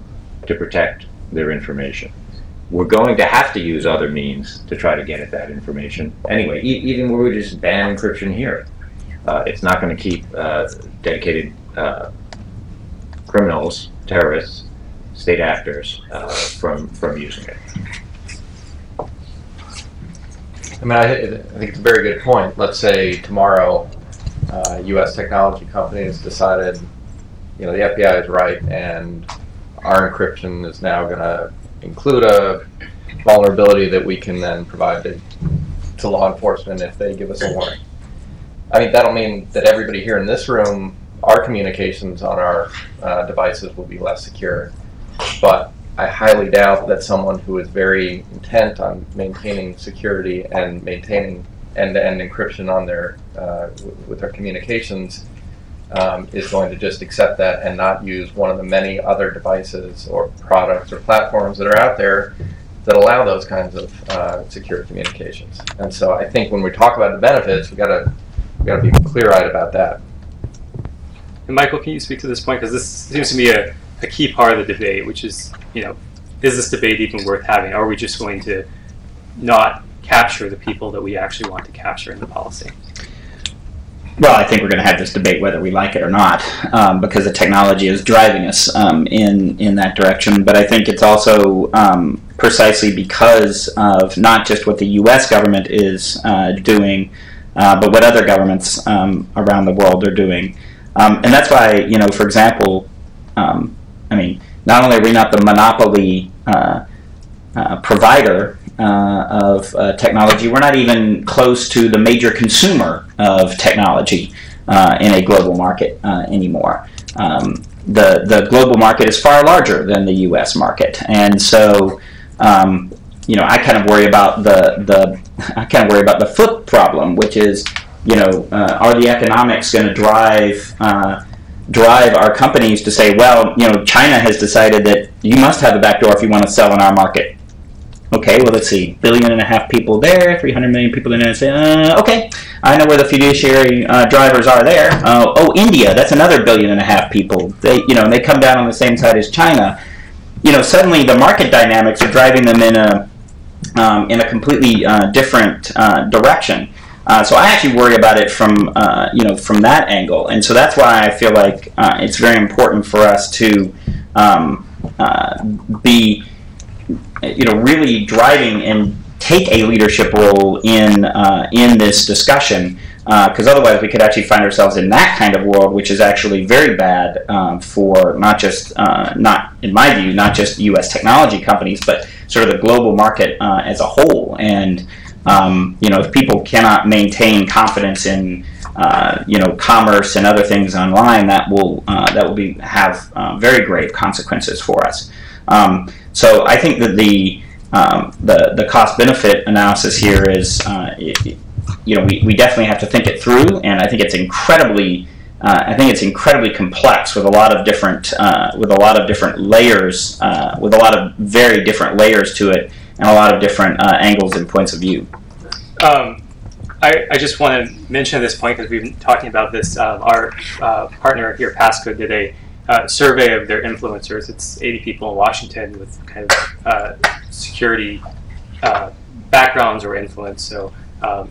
to protect their information. We're going to have to use other means to try to get at that information. Anyway, even where we just ban encryption here, it's not going to keep dedicated criminals, terrorists, state actors from using it. I mean, I think it's a very good point. Let's say tomorrow, U.S. technology companies decided, the FBI is right, and our encryption is now going to include a vulnerability that we can then provide to law enforcement if they give us a warning. I mean, that'll mean that everybody here in this room, our communications on our devices will be less secure. But I highly doubt that someone who is very intent on maintaining security and maintaining end-to-end encryption on their with their communications is going to just accept that and not use one of the many other devices or products or platforms that are out there that allow those kinds of secure communications. And so I think when we talk about the benefits, we got to be clear-eyed about that. And Michael, can you speak to this point? Because this seems to be a key part of the debate, which is, is this debate even worth having? Are we just going to not capture the people that we actually want to capture in the policy? Well, I think we're going to have this debate whether we like it or not, because the technology is driving us in that direction. But I think it's also precisely because of not just what the U.S. government is doing, but what other governments around the world are doing. And that's why, for example, not only are we not the monopoly provider of technology, we're not even close to the major consumer of technology in a global market anymore. The global market is far larger than the U.S. market, and so I kind of worry about the flip problem, which is are the economics going to drive our companies to say, well, China has decided that you must have a backdoor if you want to sell in our market. Okay, well, let's see, 1.5 billion people there, 300 million people in there. Okay, I know where the fiduciary drivers are there. India, that's another 1.5 billion people. They come down on the same side as China. Suddenly the market dynamics are driving them in a completely different direction. So I actually worry about it from that angle, and so that's why I feel like it's very important for us to be really driving and take a leadership role in this discussion, because otherwise we could actually find ourselves in that kind of world, which is actually very bad for not in my view, not just U.S. technology companies, but sort of the global market as a whole. And if people cannot maintain confidence in commerce and other things online, that will have very grave consequences for us. So I think that the cost benefit analysis here is we definitely have to think it through, and I think it's incredibly complex with a lot of different layers, with a lot of very different layers to it, and a lot of different angles and points of view. I just want to mention this point because we've been talking about this. Our partner here, Pasco, did a survey of their influencers. It's 80 people in Washington with kind of security backgrounds or influence. So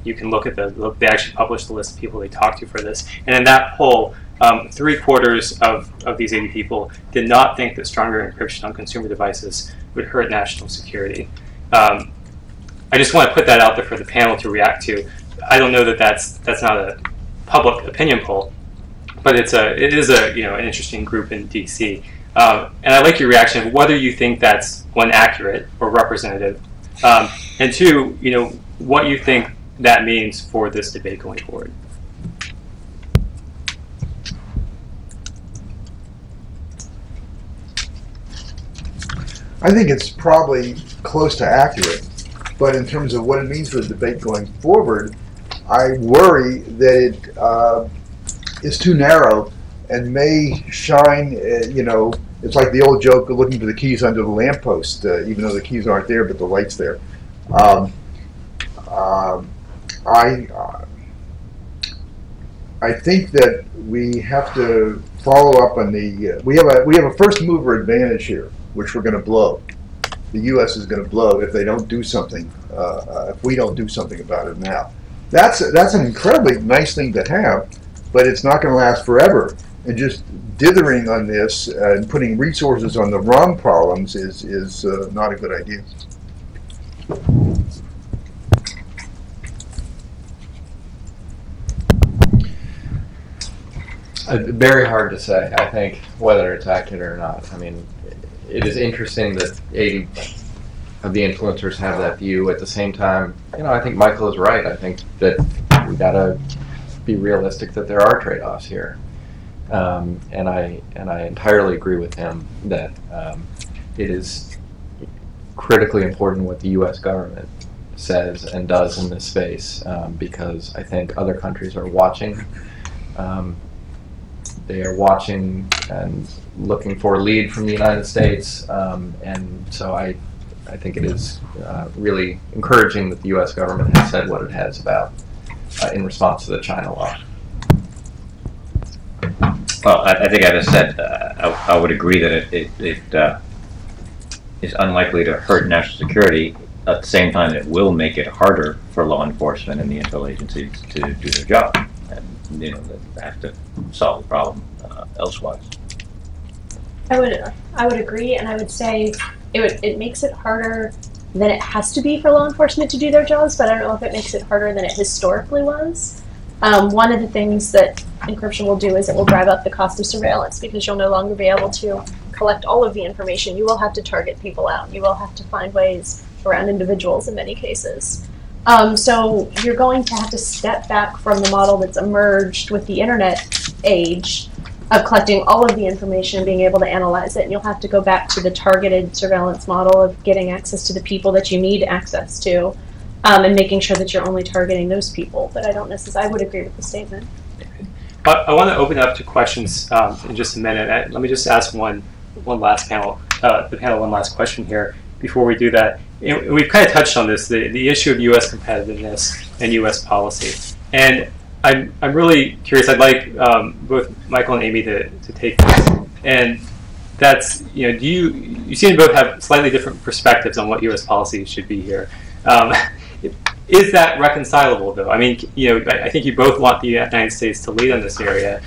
you can look at they actually published the list of people they talked to for this. And in that poll, 3/4 of these 80 people did not think that stronger encryption on consumer devices would hurt national security. I just want to put that out there for the panel to react to. I don't know that that's not a public opinion poll, but but it is a an interesting group in DC. And I like your reaction of whether you think that's, one, accurate or representative, and two, what you think that means for this debate going forward. I think it's probably close to accurate, but in terms of what it means for the debate going forward, I worry that it is too narrow and may shine, it's like the old joke of looking for the keys under the lamppost, even though the keys aren't there, but the light's there. I think that we have to follow up on we have a first mover advantage here, which we're going to blow. The U.S. is going to blow if they don't do something. If we don't do something about it now, that's an incredibly nice thing to have, but it's not going to last forever. And just dithering on this and putting resources on the wrong problems is not a good idea. Very hard to say, I think, whether it's accurate or not. I mean, it is interesting that 80 of the influencers have that view. At the same time, I think Michael is right. I think that we got to be realistic that there are trade-offs here. And I entirely agree with him that it is critically important what the U.S. government says and does in this space, because I think other countries are watching. They are watching and looking for a lead from the United States, and so I think it is really encouraging that the U.S. government has said what it has about in response to the China law. Well, I think, as I said, I would agree that it is unlikely to hurt national security. At the same time, it will make it harder for law enforcement and the intel agencies to do their job, and they have to solve the problem elsewise. I would agree, and I would say it makes it harder than it has to be for law enforcement to do their jobs, but I don't know if it makes it harder than it historically was. One of the things that encryption will do is it will drive up the cost of surveillance, because you'll no longer be able to collect all of the information. You will have to target people out. You will have to find ways around individuals in many cases. So you're going to have to step back from the model that's emerged with the internet age of collecting all of the information and being able to analyze it. And you'll have to go back to the targeted surveillance model of getting access to the people that you need access to, and making sure that you're only targeting those people. But I would agree with the statement. I want to open up to questions in just a minute. Let me just ask the panel one last question here before we do that. We've kind of touched on this, the issue of U.S. competitiveness and U.S. policy. And I'm really curious. I'd like both Michael and Amy to take this. And that's, you seem to both have slightly different perspectives on what U.S. policy should be here. Is that reconcilable, though? I mean, I think you both want the United States to lead on this area.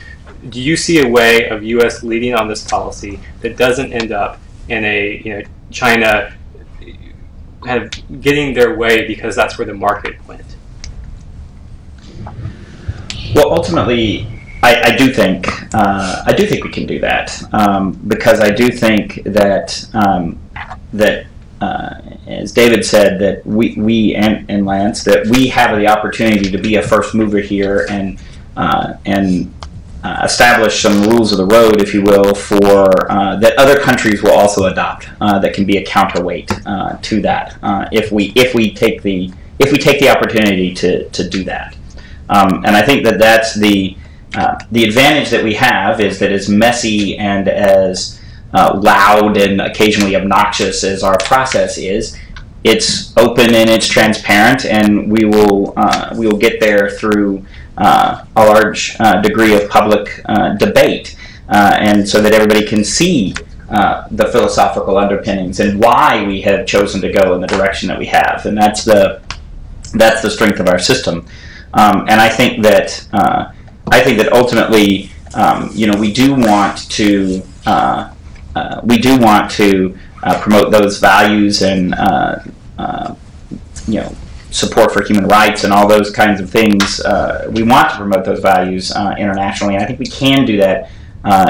Do you see a way of U.S. leading on this policy that doesn't end up in a China kind of getting their way because that's where the market went? Well, ultimately, I do think we can do that, because I do think that as David said, that we and Lance, that we have the opportunity to be a first mover here and establish some rules of the road, if you will, for that other countries will also adopt, that can be a counterweight to that if we take the opportunity to do that. And I think that that's the advantage that we have, is that as messy and as loud and occasionally obnoxious as our process is, it's open and it's transparent, and we will get there through a large degree of public debate, and so that everybody can see the philosophical underpinnings and why we have chosen to go in the direction that we have, and that's the strength of our system. And I think that ultimately, we do want to promote those values and support for human rights and all those kinds of things. We want to promote those values internationally, and I think we can do that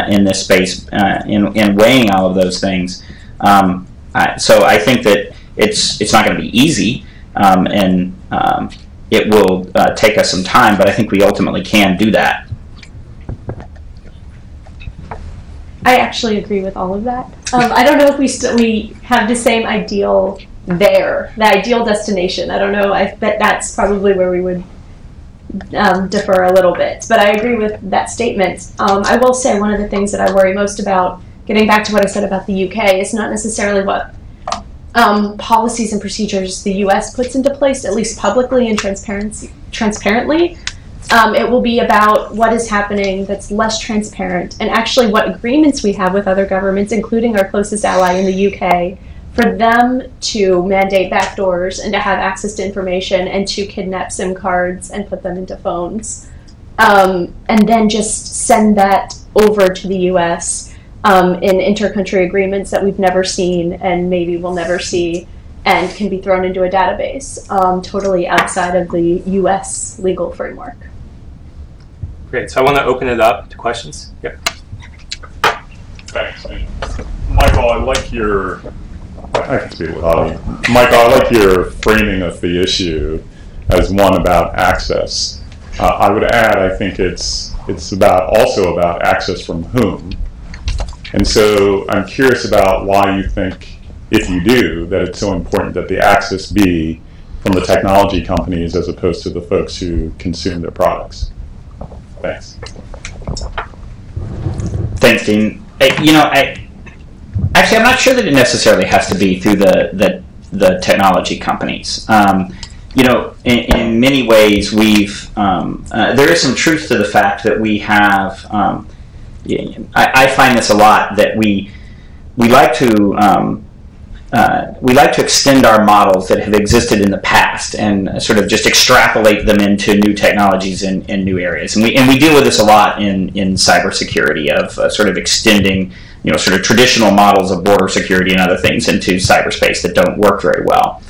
in this space in weighing all of those things. So I think that it's not going to be easy, and it will take us some time, but I think we ultimately can do that. I actually agree with all of that. I don't know if we have the same ideal there, the ideal destination. I don't know. I bet that's probably where we would differ a little bit. But I agree with that statement. I will say one of the things that I worry most about, getting back to what I said about the UK, is not necessarily what policies and procedures the US puts into place, at least publicly and transparently. It will be about what is happening that's less transparent, and actually what agreements we have with other governments, including our closest ally in the UK, for them to mandate backdoors and to have access to information and to kidnap SIM cards and put them into phones. And then just send that over to the US in inter-country agreements that we've never seen and maybe will never see, and can be thrown into a database totally outside of the US legal framework. Great. So I want to open it up to questions. Yep. Thanks. Michael, I like your Michael, I like your framing of the issue as one about access. I would add, I think it's also about access from whom. And so I'm curious about why you think, if you do, that it's so important that the access be from the technology companies as opposed to the folks who consume their products. Thanks. Thanks, Dean. Actually, I'm not sure that it necessarily has to be through the technology companies. In many ways, there is some truth to the fact that we have. I find this a lot, that we like to extend our models that have existed in the past and sort of just extrapolate them into new technologies in new areas. And we deal with this a lot in cybersecurity, of sort of extending sort of traditional models of border security and other things into cyberspace that don't work very well.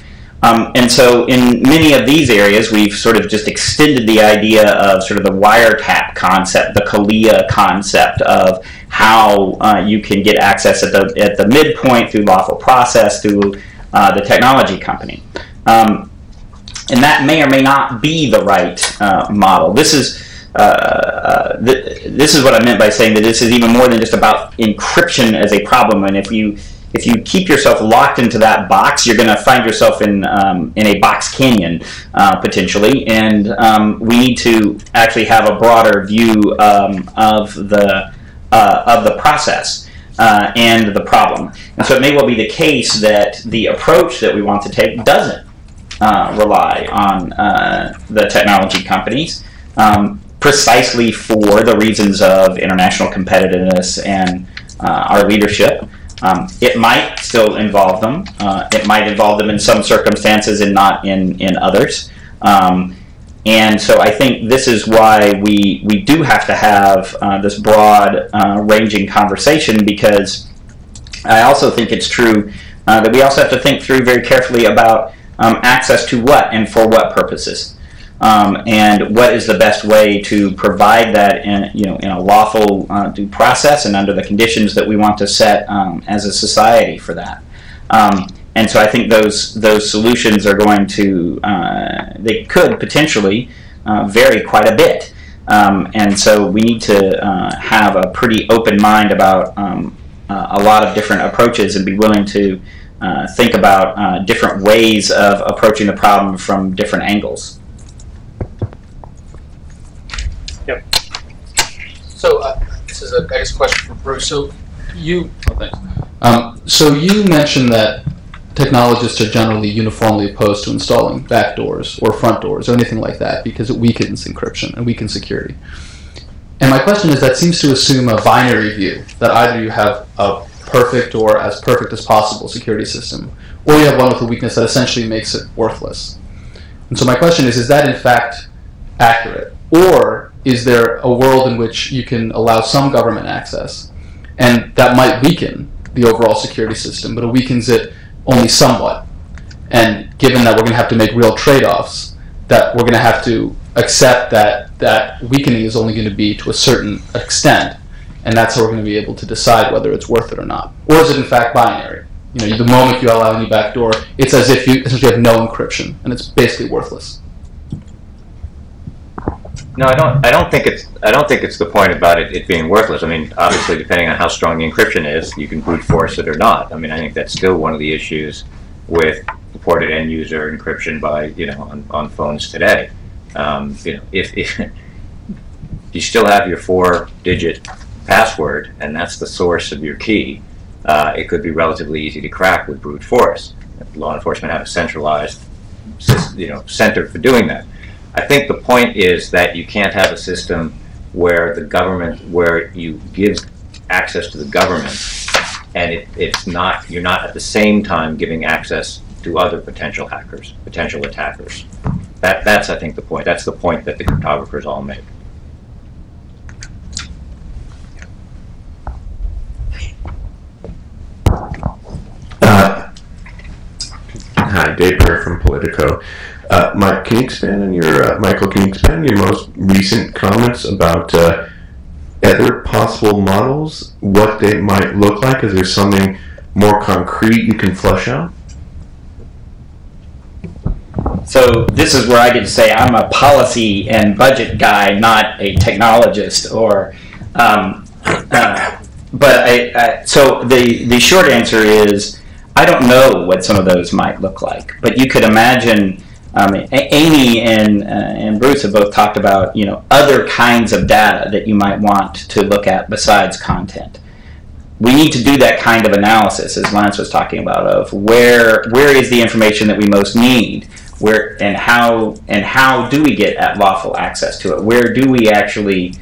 And so in many of these areas, we've sort of just extended the idea of sort of the wiretap concept, the CALIA concept of how you can get access at the midpoint through lawful process through the technology company. And that may or may not be the right model. This is what I meant by saying that this is even more than just about encryption as a problem. And if you keep yourself locked into that box, you're going to find yourself in a box canyon potentially. And we need to actually have a broader view of the process and the problem. And so it may well be the case that the approach that we want to take doesn't rely on the technology companies, precisely for the reasons of international competitiveness and our leadership. It might still involve them. It might involve them in some circumstances and not in others. And so I think this is why we do have to have this broad ranging conversation, because I also think it's true that we also have to think through very carefully about access to what and for what purposes. And what is the best way to provide that in a lawful due process and under the conditions that we want to set as a society for that. And so I think those solutions are going to, they could potentially vary quite a bit. And so we need to have a pretty open mind about a lot of different approaches and be willing to think about different ways of approaching the problem from different angles. Yep. So this is a question for Bruce. So you mentioned that technologists are generally uniformly opposed to installing backdoors or front doors or anything like that because it weakens encryption and weakens security. And my question is, that seems to assume a binary view, that either you have a perfect or as perfect as possible security system, or you have one with a weakness that essentially makes it worthless. And so my question is that in fact accurate? Or is there a world in which you can allow some government access, and that might weaken the overall security system, but it weakens it only somewhat? And given that we're going to have to make real trade-offs, that we're going to have to accept that weakening is only going to be to a certain extent, and that's how we're going to be able to decide whether it's worth it or not. Or is it in fact binary? The moment you allow any backdoor, it's as if you essentially have no encryption, and it's basically worthless. No, I don't think it's the point about it being worthless. I mean, obviously, depending on how strong the encryption is, you can brute force it or not. I mean, I think that's still one of the issues with purported end user encryption by on phones today. If you still have your 4-digit password and that's the source of your key, it could be relatively easy to crack with brute force. Law enforcement have a centralized, center for doing that. I think the point is that you can't have a system where where you give access to the government, and you're not at the same time giving access to other potential hackers, potential attackers. That's I think the point. That's the point that the cryptographers all make. Hi, Dave Burr from Politico. Mike, can you expand on Michael, can you expand on your most recent comments about other possible models, what they might look like? Is there something more concrete you can flesh out? So this is where I get to say I'm a policy and budget guy, not a technologist. So the short answer is I don't know what some of those might look like, but you could imagine. Amy and Bruce have both talked about other kinds of data that you might want to look at besides content. We need to do that kind of analysis, as Lance was talking about, of where is the information that we most need, and how do we get at lawful access to it? Where do we actually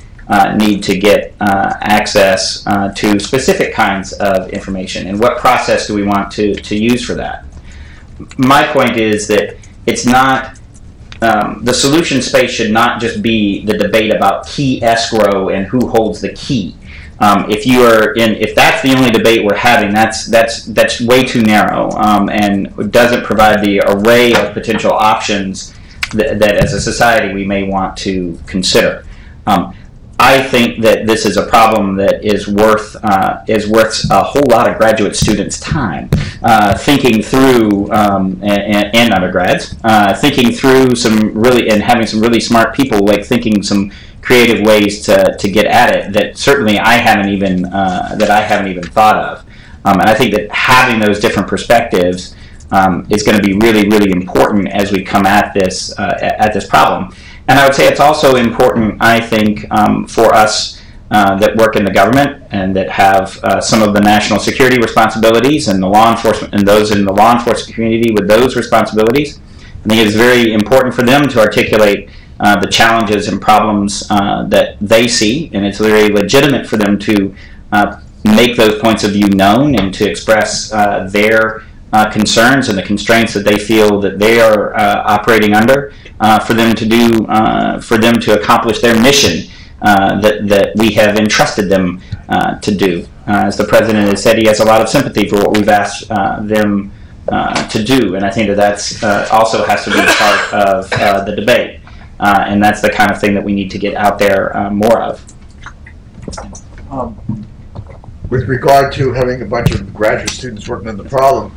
need to get access to specific kinds of information, and what process do we want to use for that? My point is that it's not, the solution space should not just be the debate about key escrow and who holds the key. If that's the only debate we're having, that's way too narrow and doesn't provide the array of potential options that as a society we may want to consider. I think that this is a problem that is worth a whole lot of graduate students' time thinking through, and undergrads, thinking through and having some really smart people thinking some creative ways to get at it that certainly I haven't even thought of. And I think that having those different perspectives is going to be really, really important as we come at this problem. And I would say it's also important, I think, for us that work in the government and that have some of the national security responsibilities and the law enforcement and those in the law enforcement community with those responsibilities. I think it is very important for them to articulate the challenges and problems that they see, and it's very legitimate for them to make those points of view known and to express their concerns and the constraints that they feel that they are operating under. For them to accomplish their mission that we have entrusted them to do. As the president has said, he has a lot of sympathy for what we've asked them to do, and I think that's also has to be part of the debate, and that's the kind of thing that we need to get out there more of. With regard to having a bunch of graduate students working on the problem,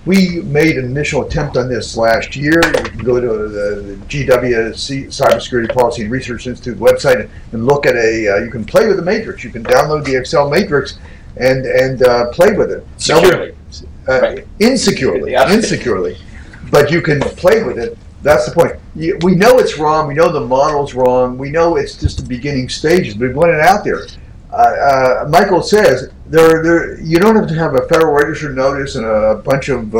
we made an initial attempt on this last year. You can go to the GW Cybersecurity Policy and Research Institute website and look at you can play with the matrix. You can download the Excel matrix and play with it. Securely. Insecurely. But you can play with it. That's the point. We know it's wrong. We know the model's wrong. We know it's just the beginning stages, but we want it out there. Michael says you don't have to have a Federal Register notice and a bunch of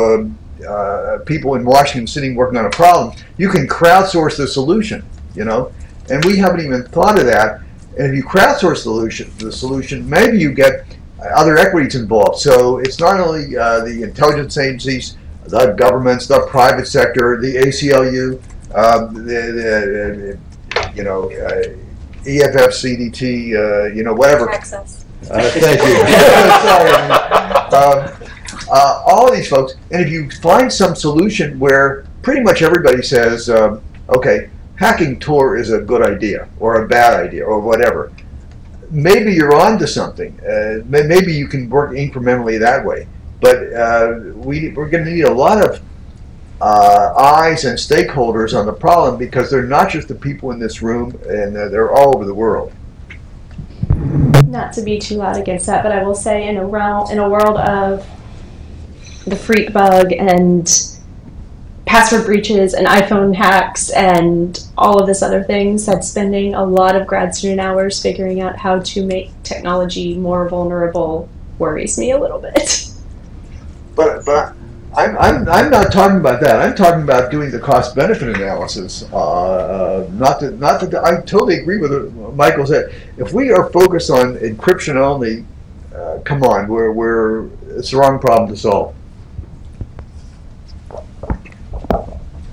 people in Washington sitting working on a problem. You can crowdsource the solution, and we haven't even thought of that. And if you crowdsource the solution, maybe you get other equities involved. So it's not only the intelligence agencies, the governments, the private sector, the ACLU, EFF, CDT, whatever. Access. Thank you. Sorry. all of these folks, and if you find some solution where pretty much everybody says, okay, hacking Tor is a good idea or a bad idea or whatever, maybe you're on to something. Maybe you can work incrementally that way. But we're going to need a lot of eyes and stakeholders on the problem, because they're not just the people in this room, and they're all over the world. Not to be too loud against that, but I will say in a world of the freak bug and password breaches and iPhone hacks and all of this other things, that spending a lot of grad student hours figuring out how to make technology more vulnerable worries me a little bit. But I'm not talking about that. I'm talking about doing the cost-benefit analysis. Not that I totally agree with what Michael said. If we are focused on encryption only, come on, it's the wrong problem to solve.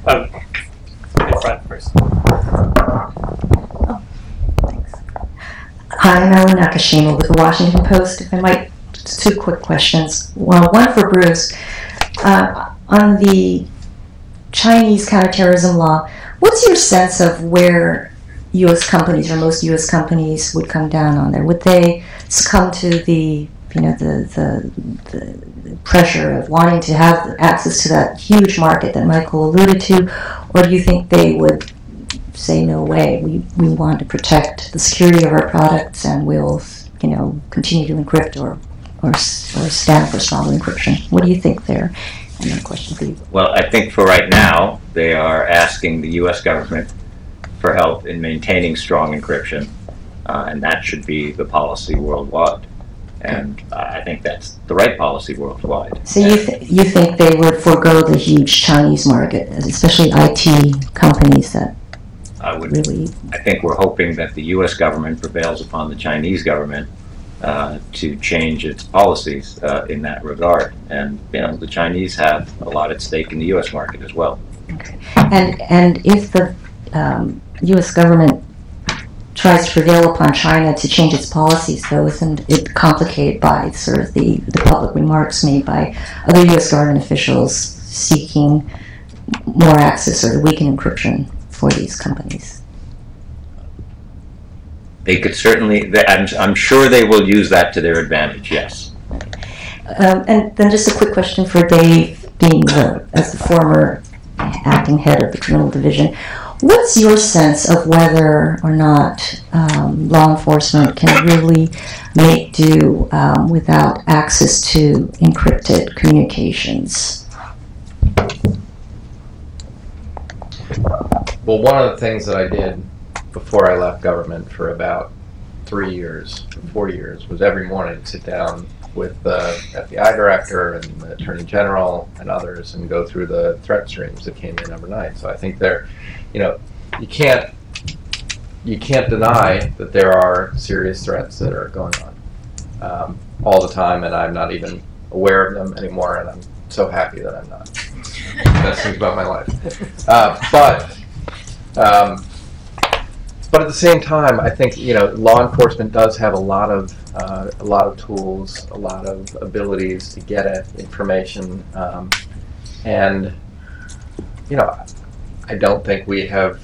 In front first. Oh, thanks. I'm Ellen Nakashima with the Washington Post. If I might, just 2 quick questions. Well, one for Bruce. On the Chinese counterterrorism law, what's your sense of where U.S. companies, or most U.S. companies, would come down on there? Would they succumb to the pressure of wanting to have access to that huge market that Michael alluded to, or do you think they would say, no way, we want to protect the security of our products and we'll continue to encrypt or stand for stronger encryption? What do you think there? And then a question for you. Well, I think for right now, they are asking the U.S. government for help in maintaining strong encryption, and that should be the policy worldwide. And I think that's the right policy worldwide. So you think they would forego the huge Chinese market, especially IT companies that really... I think we're hoping that the U.S. government prevails upon the Chinese government to change its policies in that regard. And the Chinese have a lot at stake in the U.S. market as well. Okay. And if the U.S. government tries to prevail upon China to change its policies, though, isn't it complicated by sort of the public remarks made by other U.S. government officials seeking more access or to weaken encryption for these companies? They could certainly, I'm sure they will use that to their advantage, yes. And then just a quick question for Dave, being as the former acting head of the criminal division. What's your sense of whether or not law enforcement can really make do without access to encrypted communications? Well, one of the things that I did before I left government for about 4 years, was every morning sit down with the FBI director and the attorney general and others and go through the threat streams that came in overnight. So I think you can't deny that there are serious threats that are going on all the time, and I'm not even aware of them anymore, and I'm so happy that I'm not. Best things about my life. But at the same time, I think law enforcement does have a lot of tools, a lot of abilities to get at information, and I don't think we have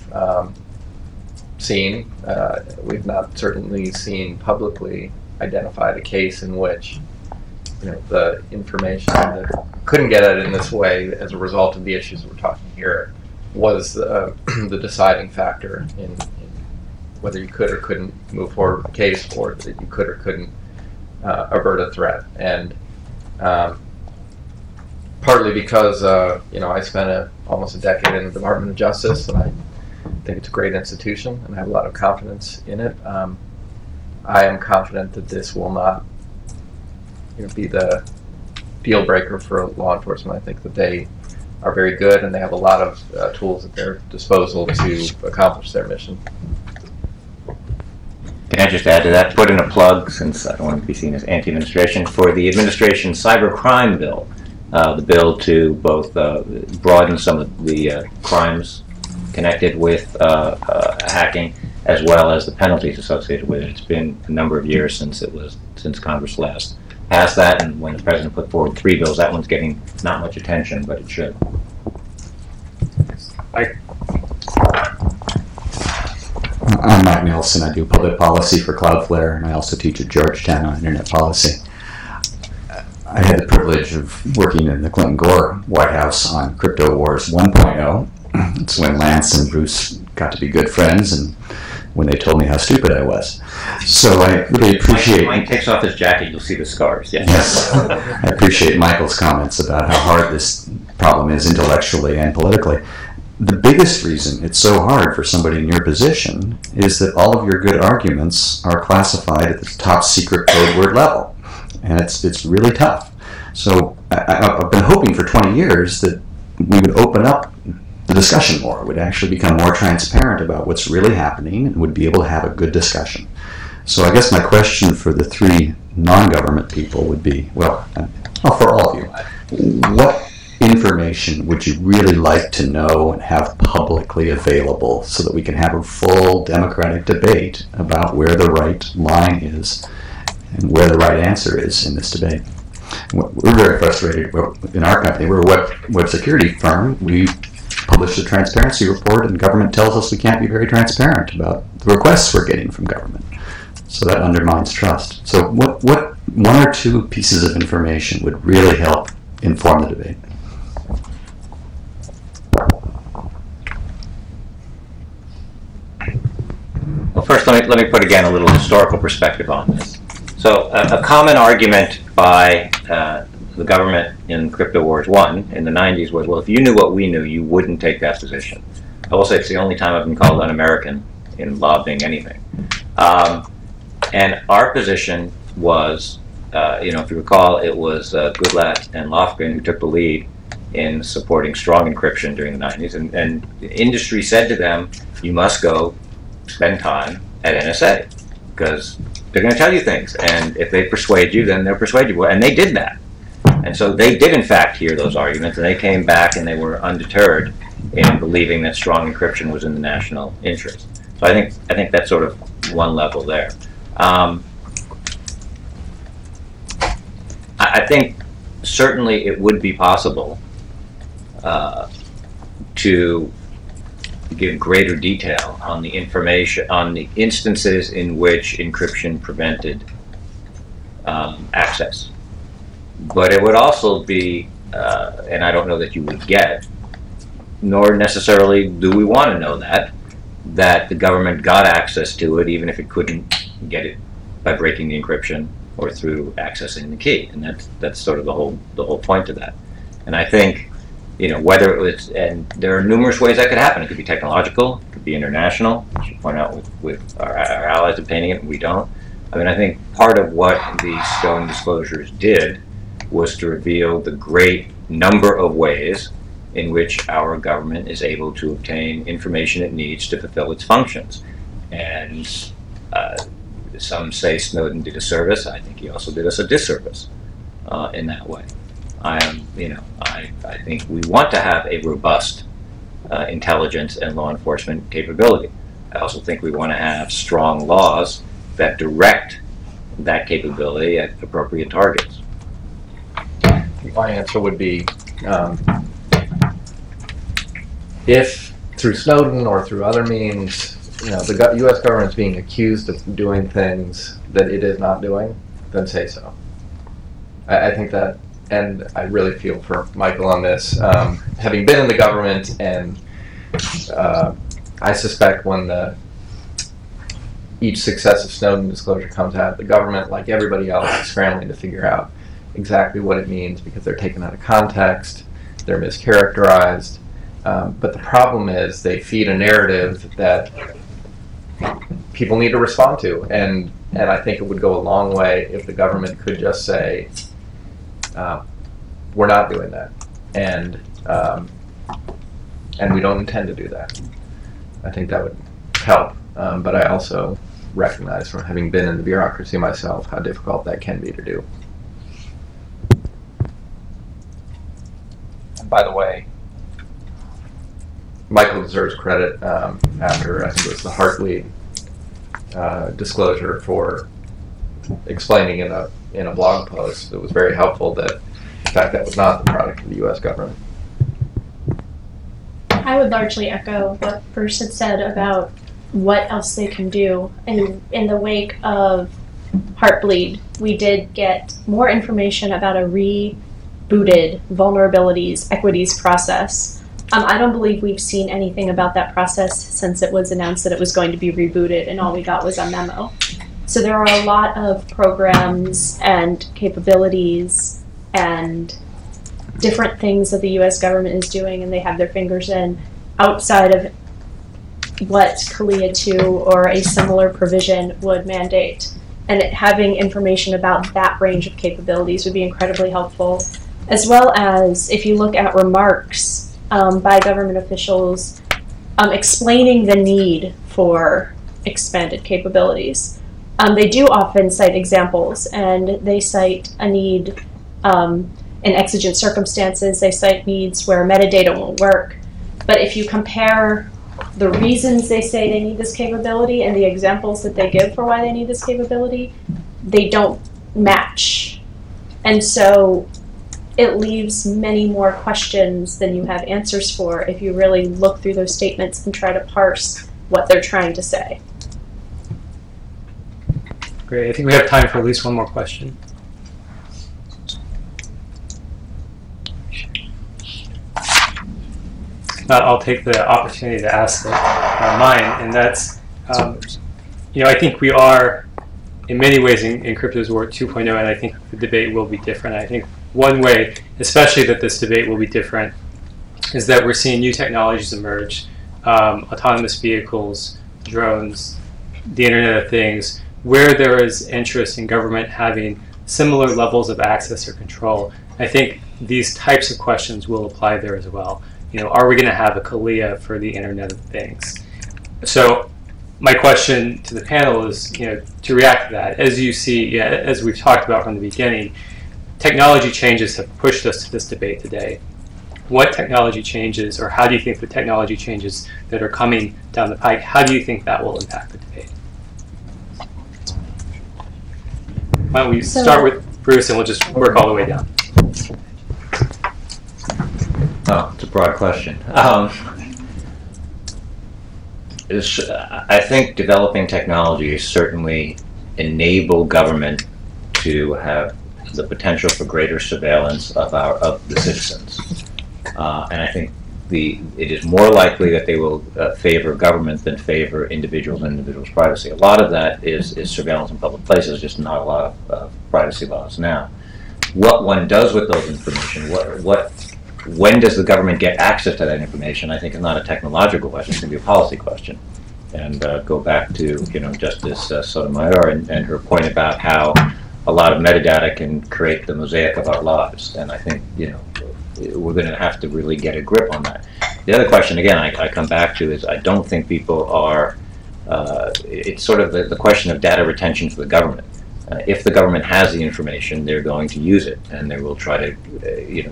we've not certainly seen publicly identified a case in which the information that couldn't get at it in this way as a result of the issues we're talking here was the deciding factor in whether you could or couldn't move forward with the case, or that you could or couldn't avert a threat. And partly because I spent almost a decade in the Department of Justice, and I think it's a great institution, and I have a lot of confidence in it. I am confident that this will not be the deal breaker for law enforcement. I think that they are very good, and they have a lot of tools at their disposal to accomplish their mission. Can I just add to that, put in a plug, since I don't want to be seen as anti-administration, for the administration's cybercrime bill, the bill to both broaden some of the crimes connected with hacking, as well as the penalties associated with it. It's been a number of years since Congress last passed that, and when the president put forward 3 bills, that one's getting not much attention, but it should. I'm Mike Nelson. I do public policy for Cloudflare, and I also teach at Georgetown on internet policy. I had the privilege of working in the Clinton-Gore White House on Crypto Wars 1.0. It's when Lance and Bruce got to be good friends, and when they told me how stupid I was. So I really appreciate... Mike takes off his jacket, you'll see the scars. Yeah. Yes. I appreciate Michael's comments about how hard this problem is intellectually and politically. The biggest reason it's so hard for somebody in your position is that all of your good arguments are classified at the top secret code word level. And it's really tough. So I've been hoping for 20 years that we would open up the discussion more, would actually become more transparent about what's really happening, and would be able to have a good discussion. So I guess my question for the 3 non-government people would be, well, for all of you, what information would you really like to know and have publicly available so that we can have a full democratic debate about where the right line is and where the right answer is in this debate? We're very frustrated in our company. We're a web security firm. We publish a transparency report, and government tells us we can't be very transparent about the requests we're getting from government. So that undermines trust. So what 1 or 2 pieces of information would really help inform the debate? Well, first, let me put again a little historical perspective on this. So a common argument by the government in Crypto Wars 1 in the 90s was, well, if you knew what we knew, you wouldn't take that position. I will say it's the only time I've been called un-American in lobbying anything. And our position was, if you recall, it was Goodlatte and Lofgren who took the lead in supporting strong encryption during the 90s. And the industry said to them, you must go spend time at NSA, because they're going to tell you things. And if they persuade you, then they'll persuade you. And they did that. And so they did, in fact, hear those arguments, and they came back and they were undeterred in believing that strong encryption was in the national interest. So I think that's sort of one level there. I think certainly it would be possible to give greater detail on the information, on the instances in which encryption prevented access. But it would also be, and I don't know that you would get, nor necessarily do we want to know that the government got access to it, even if it couldn't get it by breaking the encryption or through accessing the key. And that's sort of the whole point of that. And I think, whether it was, and there are numerous ways that could happen. It could be technological, it could be international, as you point out with our allies obtaining it, and we don't. I mean, I think part of what the Stone disclosures did was to reveal the great number of ways in which our government is able to obtain information it needs to fulfill its functions. And some say Snowden did a service. I think he also did us a disservice in that way. I think we want to have a robust intelligence and law enforcement capability. I also think we want to have strong laws that direct that capability at appropriate targets. My answer would be, if through Snowden or through other means, the U.S. government is being accused of doing things that it is not doing, then say so. I think that, and I really feel for Michael on this, having been in the government, and I suspect when each successive Snowden disclosure comes out, the government, like everybody else, is scrambling to figure out exactly what it means, because they're taken out of context, they're mischaracterized. But the problem is they feed a narrative that people need to respond to, and I think it would go a long way if the government could just say, we're not doing that, and we don't intend to do that. I think that would help, but I also recognize, from having been in the bureaucracy myself, how difficult that can be to do. And by the way, Michael deserves credit after, I think it was the Heartbleed disclosure, for explaining in a in a blog post. It was very helpful that, in fact, that was not the product of the U.S. government. I would largely echo what Bruce had said about what else they can do. And in the wake of Heartbleed, we did get more information about a rebooted vulnerabilities equities process. I don't believe we've seen anything about that process since it was announced that it was going to be rebooted, and all we got was a memo. So there are a lot of programs and capabilities and different things that the U.S. government is doing, and they have their fingers in outside of what CALIA 2 or a similar provision would mandate. And having information about that range of capabilities would be incredibly helpful, as well as if you look at remarks by government officials explaining the need for expanded capabilities. They do often cite examples, and they cite a need in exigent circumstances. They cite needs where metadata won't work. But if you compare the reasons they say they need this capability and the examples that they give for why they need this capability, they don't match. And so it leaves many more questions than you have answers for if you really look through those statements and try to parse what they're trying to say. Great. I think we have time for at least one more question. I'll take the opportunity to ask mine, and that's, I think we are, in many ways, in crypto's war 2.0, and I think the debate will be different. I think one way, especially that this debate will be different, is that we're seeing new technologies emerge, autonomous vehicles, drones, the Internet of Things, where there is interest in government having similar levels of access or control. I think these types of questions will apply there as well. Are we going to have a CALIA for the Internet of Things? So my question to the panel is, to react to that, as you see, as we've talked about from the beginning, technology changes have pushed us to this debate today. What technology changes, or how do you think the technology changes that are coming down the pike, how do you think that will impact the debate? Why don't we start with Bruce, and we'll just work all the way down. Oh, it's a broad question. I think developing technology certainly enable government to have the potential for greater surveillance of the citizens, and I think it is more likely that they will favor government than favor individuals and individuals' privacy. A lot of that is surveillance in public places, just not a lot of privacy laws now. What one does with those information, when does the government get access to that information, I think is not a technological question, it's going to be a policy question. And go back to Justice Sotomayor and her point about how a lot of metadata can create the mosaic of our lives. And I think we're going to have to really get a grip on that. The other question, again, I come back to is I don't think people are, it's sort of the question of data retention for the government. If the government has the information, they're going to use it, and they will try to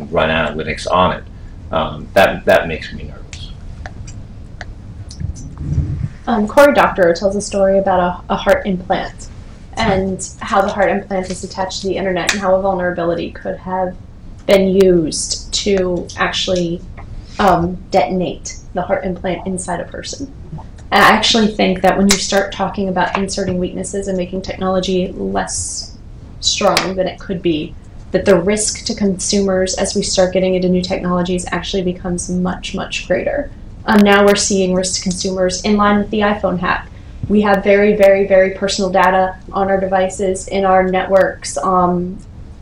run analytics on it. That makes me nervous. Cory Doctorow tells a story about a heart implant and how the heart implant is attached to the internet and how a vulnerability could have been used to actually detonate the heart implant inside a person. And I actually think that when you start talking about inserting weaknesses and making technology less strong than it could be, that the risk to consumers as we start getting into new technologies actually becomes much, much greater. Now we're seeing risk to consumers in line with the iPhone hack. We have very, very, very personal data on our devices, in our networks,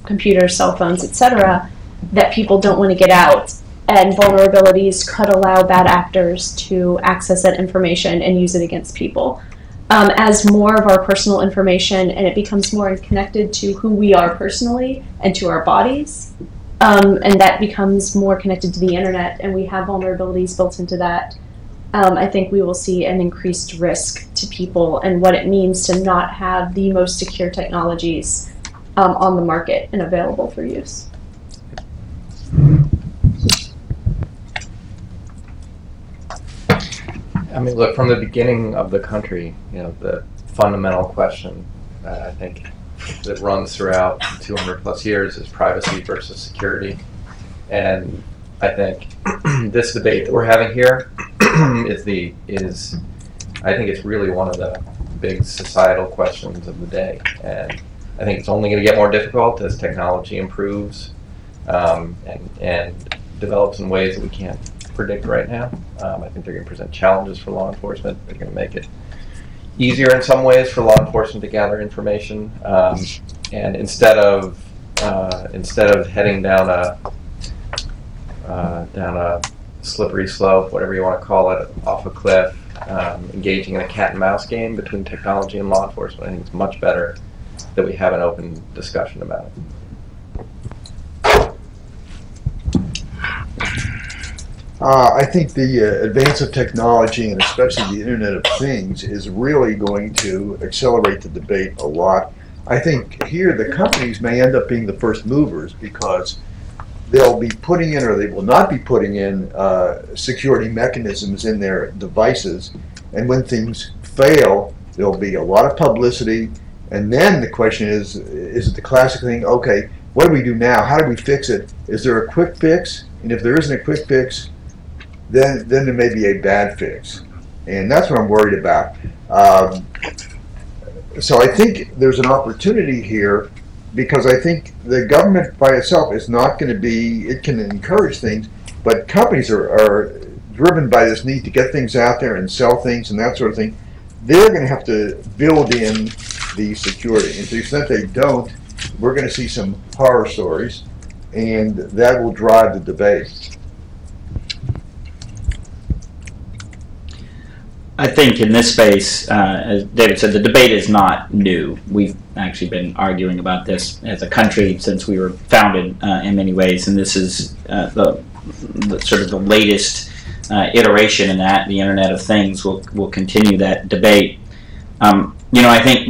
computers, cell phones, etc., that people don't want to get out. And vulnerabilities could allow bad actors to access that information and use it against people. As more of our personal information and it becomes more connected to who we are personally and to our bodies, and that becomes more connected to the internet, and we have vulnerabilities built into that, I think we will see an increased risk to people and what it means to not have the most secure technologies on the market and available for use. I mean, look, from the beginning of the country, the fundamental question that I think that runs throughout 200 plus years is privacy versus security. And I think this debate that we're having here is I think it's really one of the big societal questions of the day. And I think it's only going to get more difficult as technology improves and develops in ways that we can't predict right now. I think they're going to present challenges for law enforcement. They're going to make it easier in some ways for law enforcement to gather information. And instead of heading down a slippery slope, whatever you want to call it, off a cliff, engaging in a cat and mouse game between technology and law enforcement, I think it's much better that we have an open discussion about it. I think the advance of technology, and especially the Internet of Things, is really going to accelerate the debate a lot. I think here the companies may end up being the first movers because they'll be putting in, or they will not be putting in, security mechanisms in their devices. And when things fail, there'll be a lot of publicity. And then the question is it the classic thing, okay, what do we do now? How do we fix it? Is there a quick fix? And if there isn't a quick fix, then there may be a bad fix. And that's what I'm worried about. So I think there's an opportunity here, because I think the government by itself is not going to be, it can encourage things, but companies are driven by this need to get things out there and sell things and that sort of thing. They're going to have to build in the security. And to the extent they don't, we're going to see some horror stories, and that will drive the debate. I think in this space, as David said, the debate is not new. We've actually been arguing about this as a country since we were founded in many ways, and this is the sort of the latest iteration in that. The Internet of Things will continue that debate. I think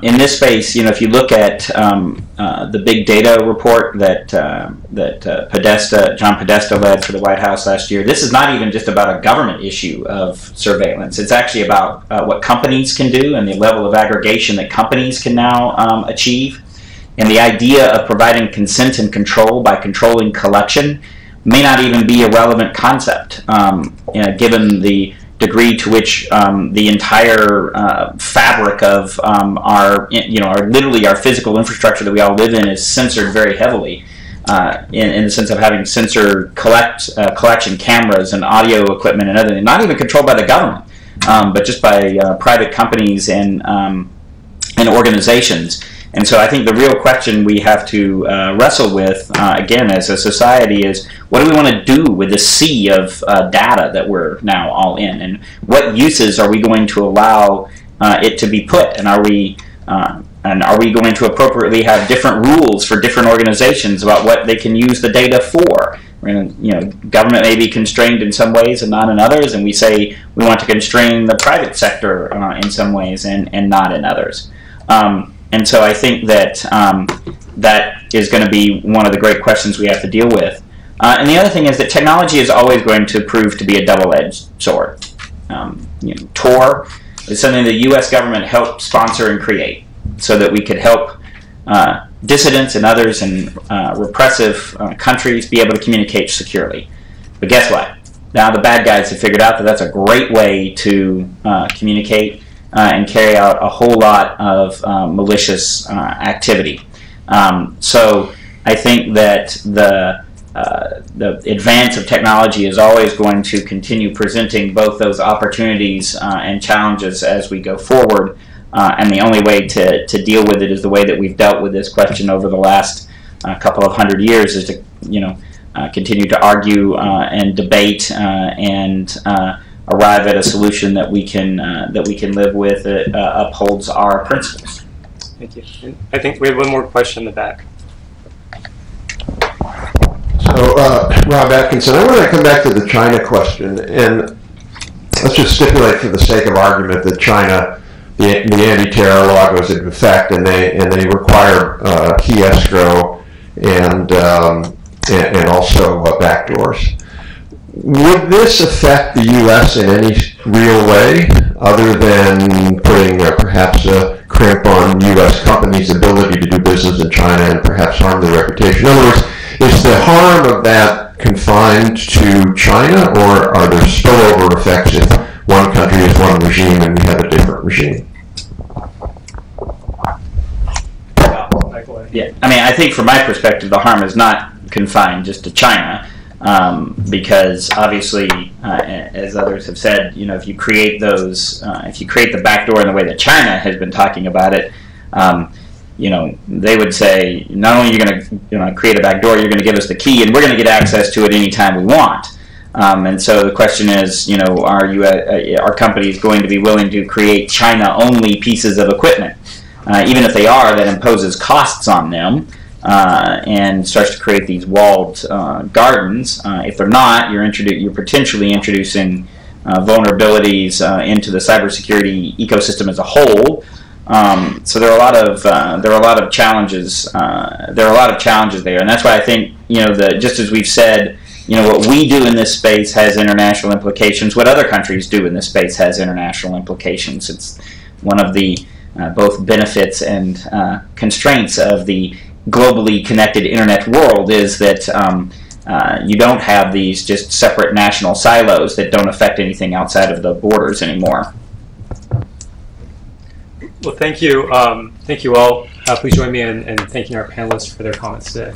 in this space, if you look at the big data report that John Podesta led for the White House last year, this is not even just about a government issue of surveillance. It's actually about what companies can do and the level of aggregation that companies can now achieve. And the idea of providing consent and control by controlling collection may not even be a relevant concept, given the degree to which the entire fabric of our physical infrastructure that we all live in is censored very heavily, in the sense of having sensor collection cameras and audio equipment and everything, not even controlled by the government, but just by private companies and organizations. And so I think the real question we have to wrestle with, again, as a society, is what do we want to do with the sea of data that we're now all in? And what uses are we going to allow it to be put? And are we going to appropriately have different rules for different organizations about what they can use the data for? Government may be constrained in some ways and not in others, and we say we want to constrain the private sector in some ways and not in others. And so I think that that is going to be one of the great questions we have to deal with. And the other thing is that technology is always going to prove to be a double-edged sword. Tor is something the U.S. government helped sponsor and create so that we could help dissidents and others in repressive countries be able to communicate securely. But guess what? Now the bad guys have figured out that that's a great way to communicate and carry out a whole lot of malicious activity. So I think that the advance of technology is always going to continue presenting both those opportunities and challenges as we go forward. And the only way to deal with it is the way that we've dealt with this question over the last couple of hundred years, is to continue to argue and debate and arrive at a solution that we can live with that upholds our principles. Thank you. And I think we have one more question in the back. So, Rob Atkinson, I want to come back to the China question, and let's just stipulate for the sake of argument that China, the anti-terror law goes into effect, and they require key escrow and also backdoors. Would this affect the U.S. in any real way, other than putting perhaps a crimp on on U.S. companies' ability to do business in China and perhaps harm their reputation? In other words, is the harm of that confined to China, or are there spillover effects if one country is one regime and we have a different regime? Yeah, I mean, I think from my perspective, the harm is not confined just to China, because obviously, as others have said, you know, if you create those, if you create the backdoor in the way that China has been talking about it, you know, they would say not only are you going to create a backdoor, you're going to give us the key, and we're going to get access to it anytime we want. And so the question is, you know, are companies going to be willing to create China-only pieces of equipment? Even if they are, that imposes costs on them and starts to create these walled gardens. If they're not, you're potentially introducing vulnerabilities into the cybersecurity ecosystem as a whole. So there are a lot of challenges. There are a lot of challenges there, and that's why I think, you know, just as we've said, you know, what we do in this space has international implications. What other countries do in this space has international implications. It's one of the both benefits and constraints of the globally connected internet world is that you don't have these just separate national silos that don't affect anything outside of the borders anymore. Well, thank you. Thank you all. Please join me in thanking our panelists for their comments today.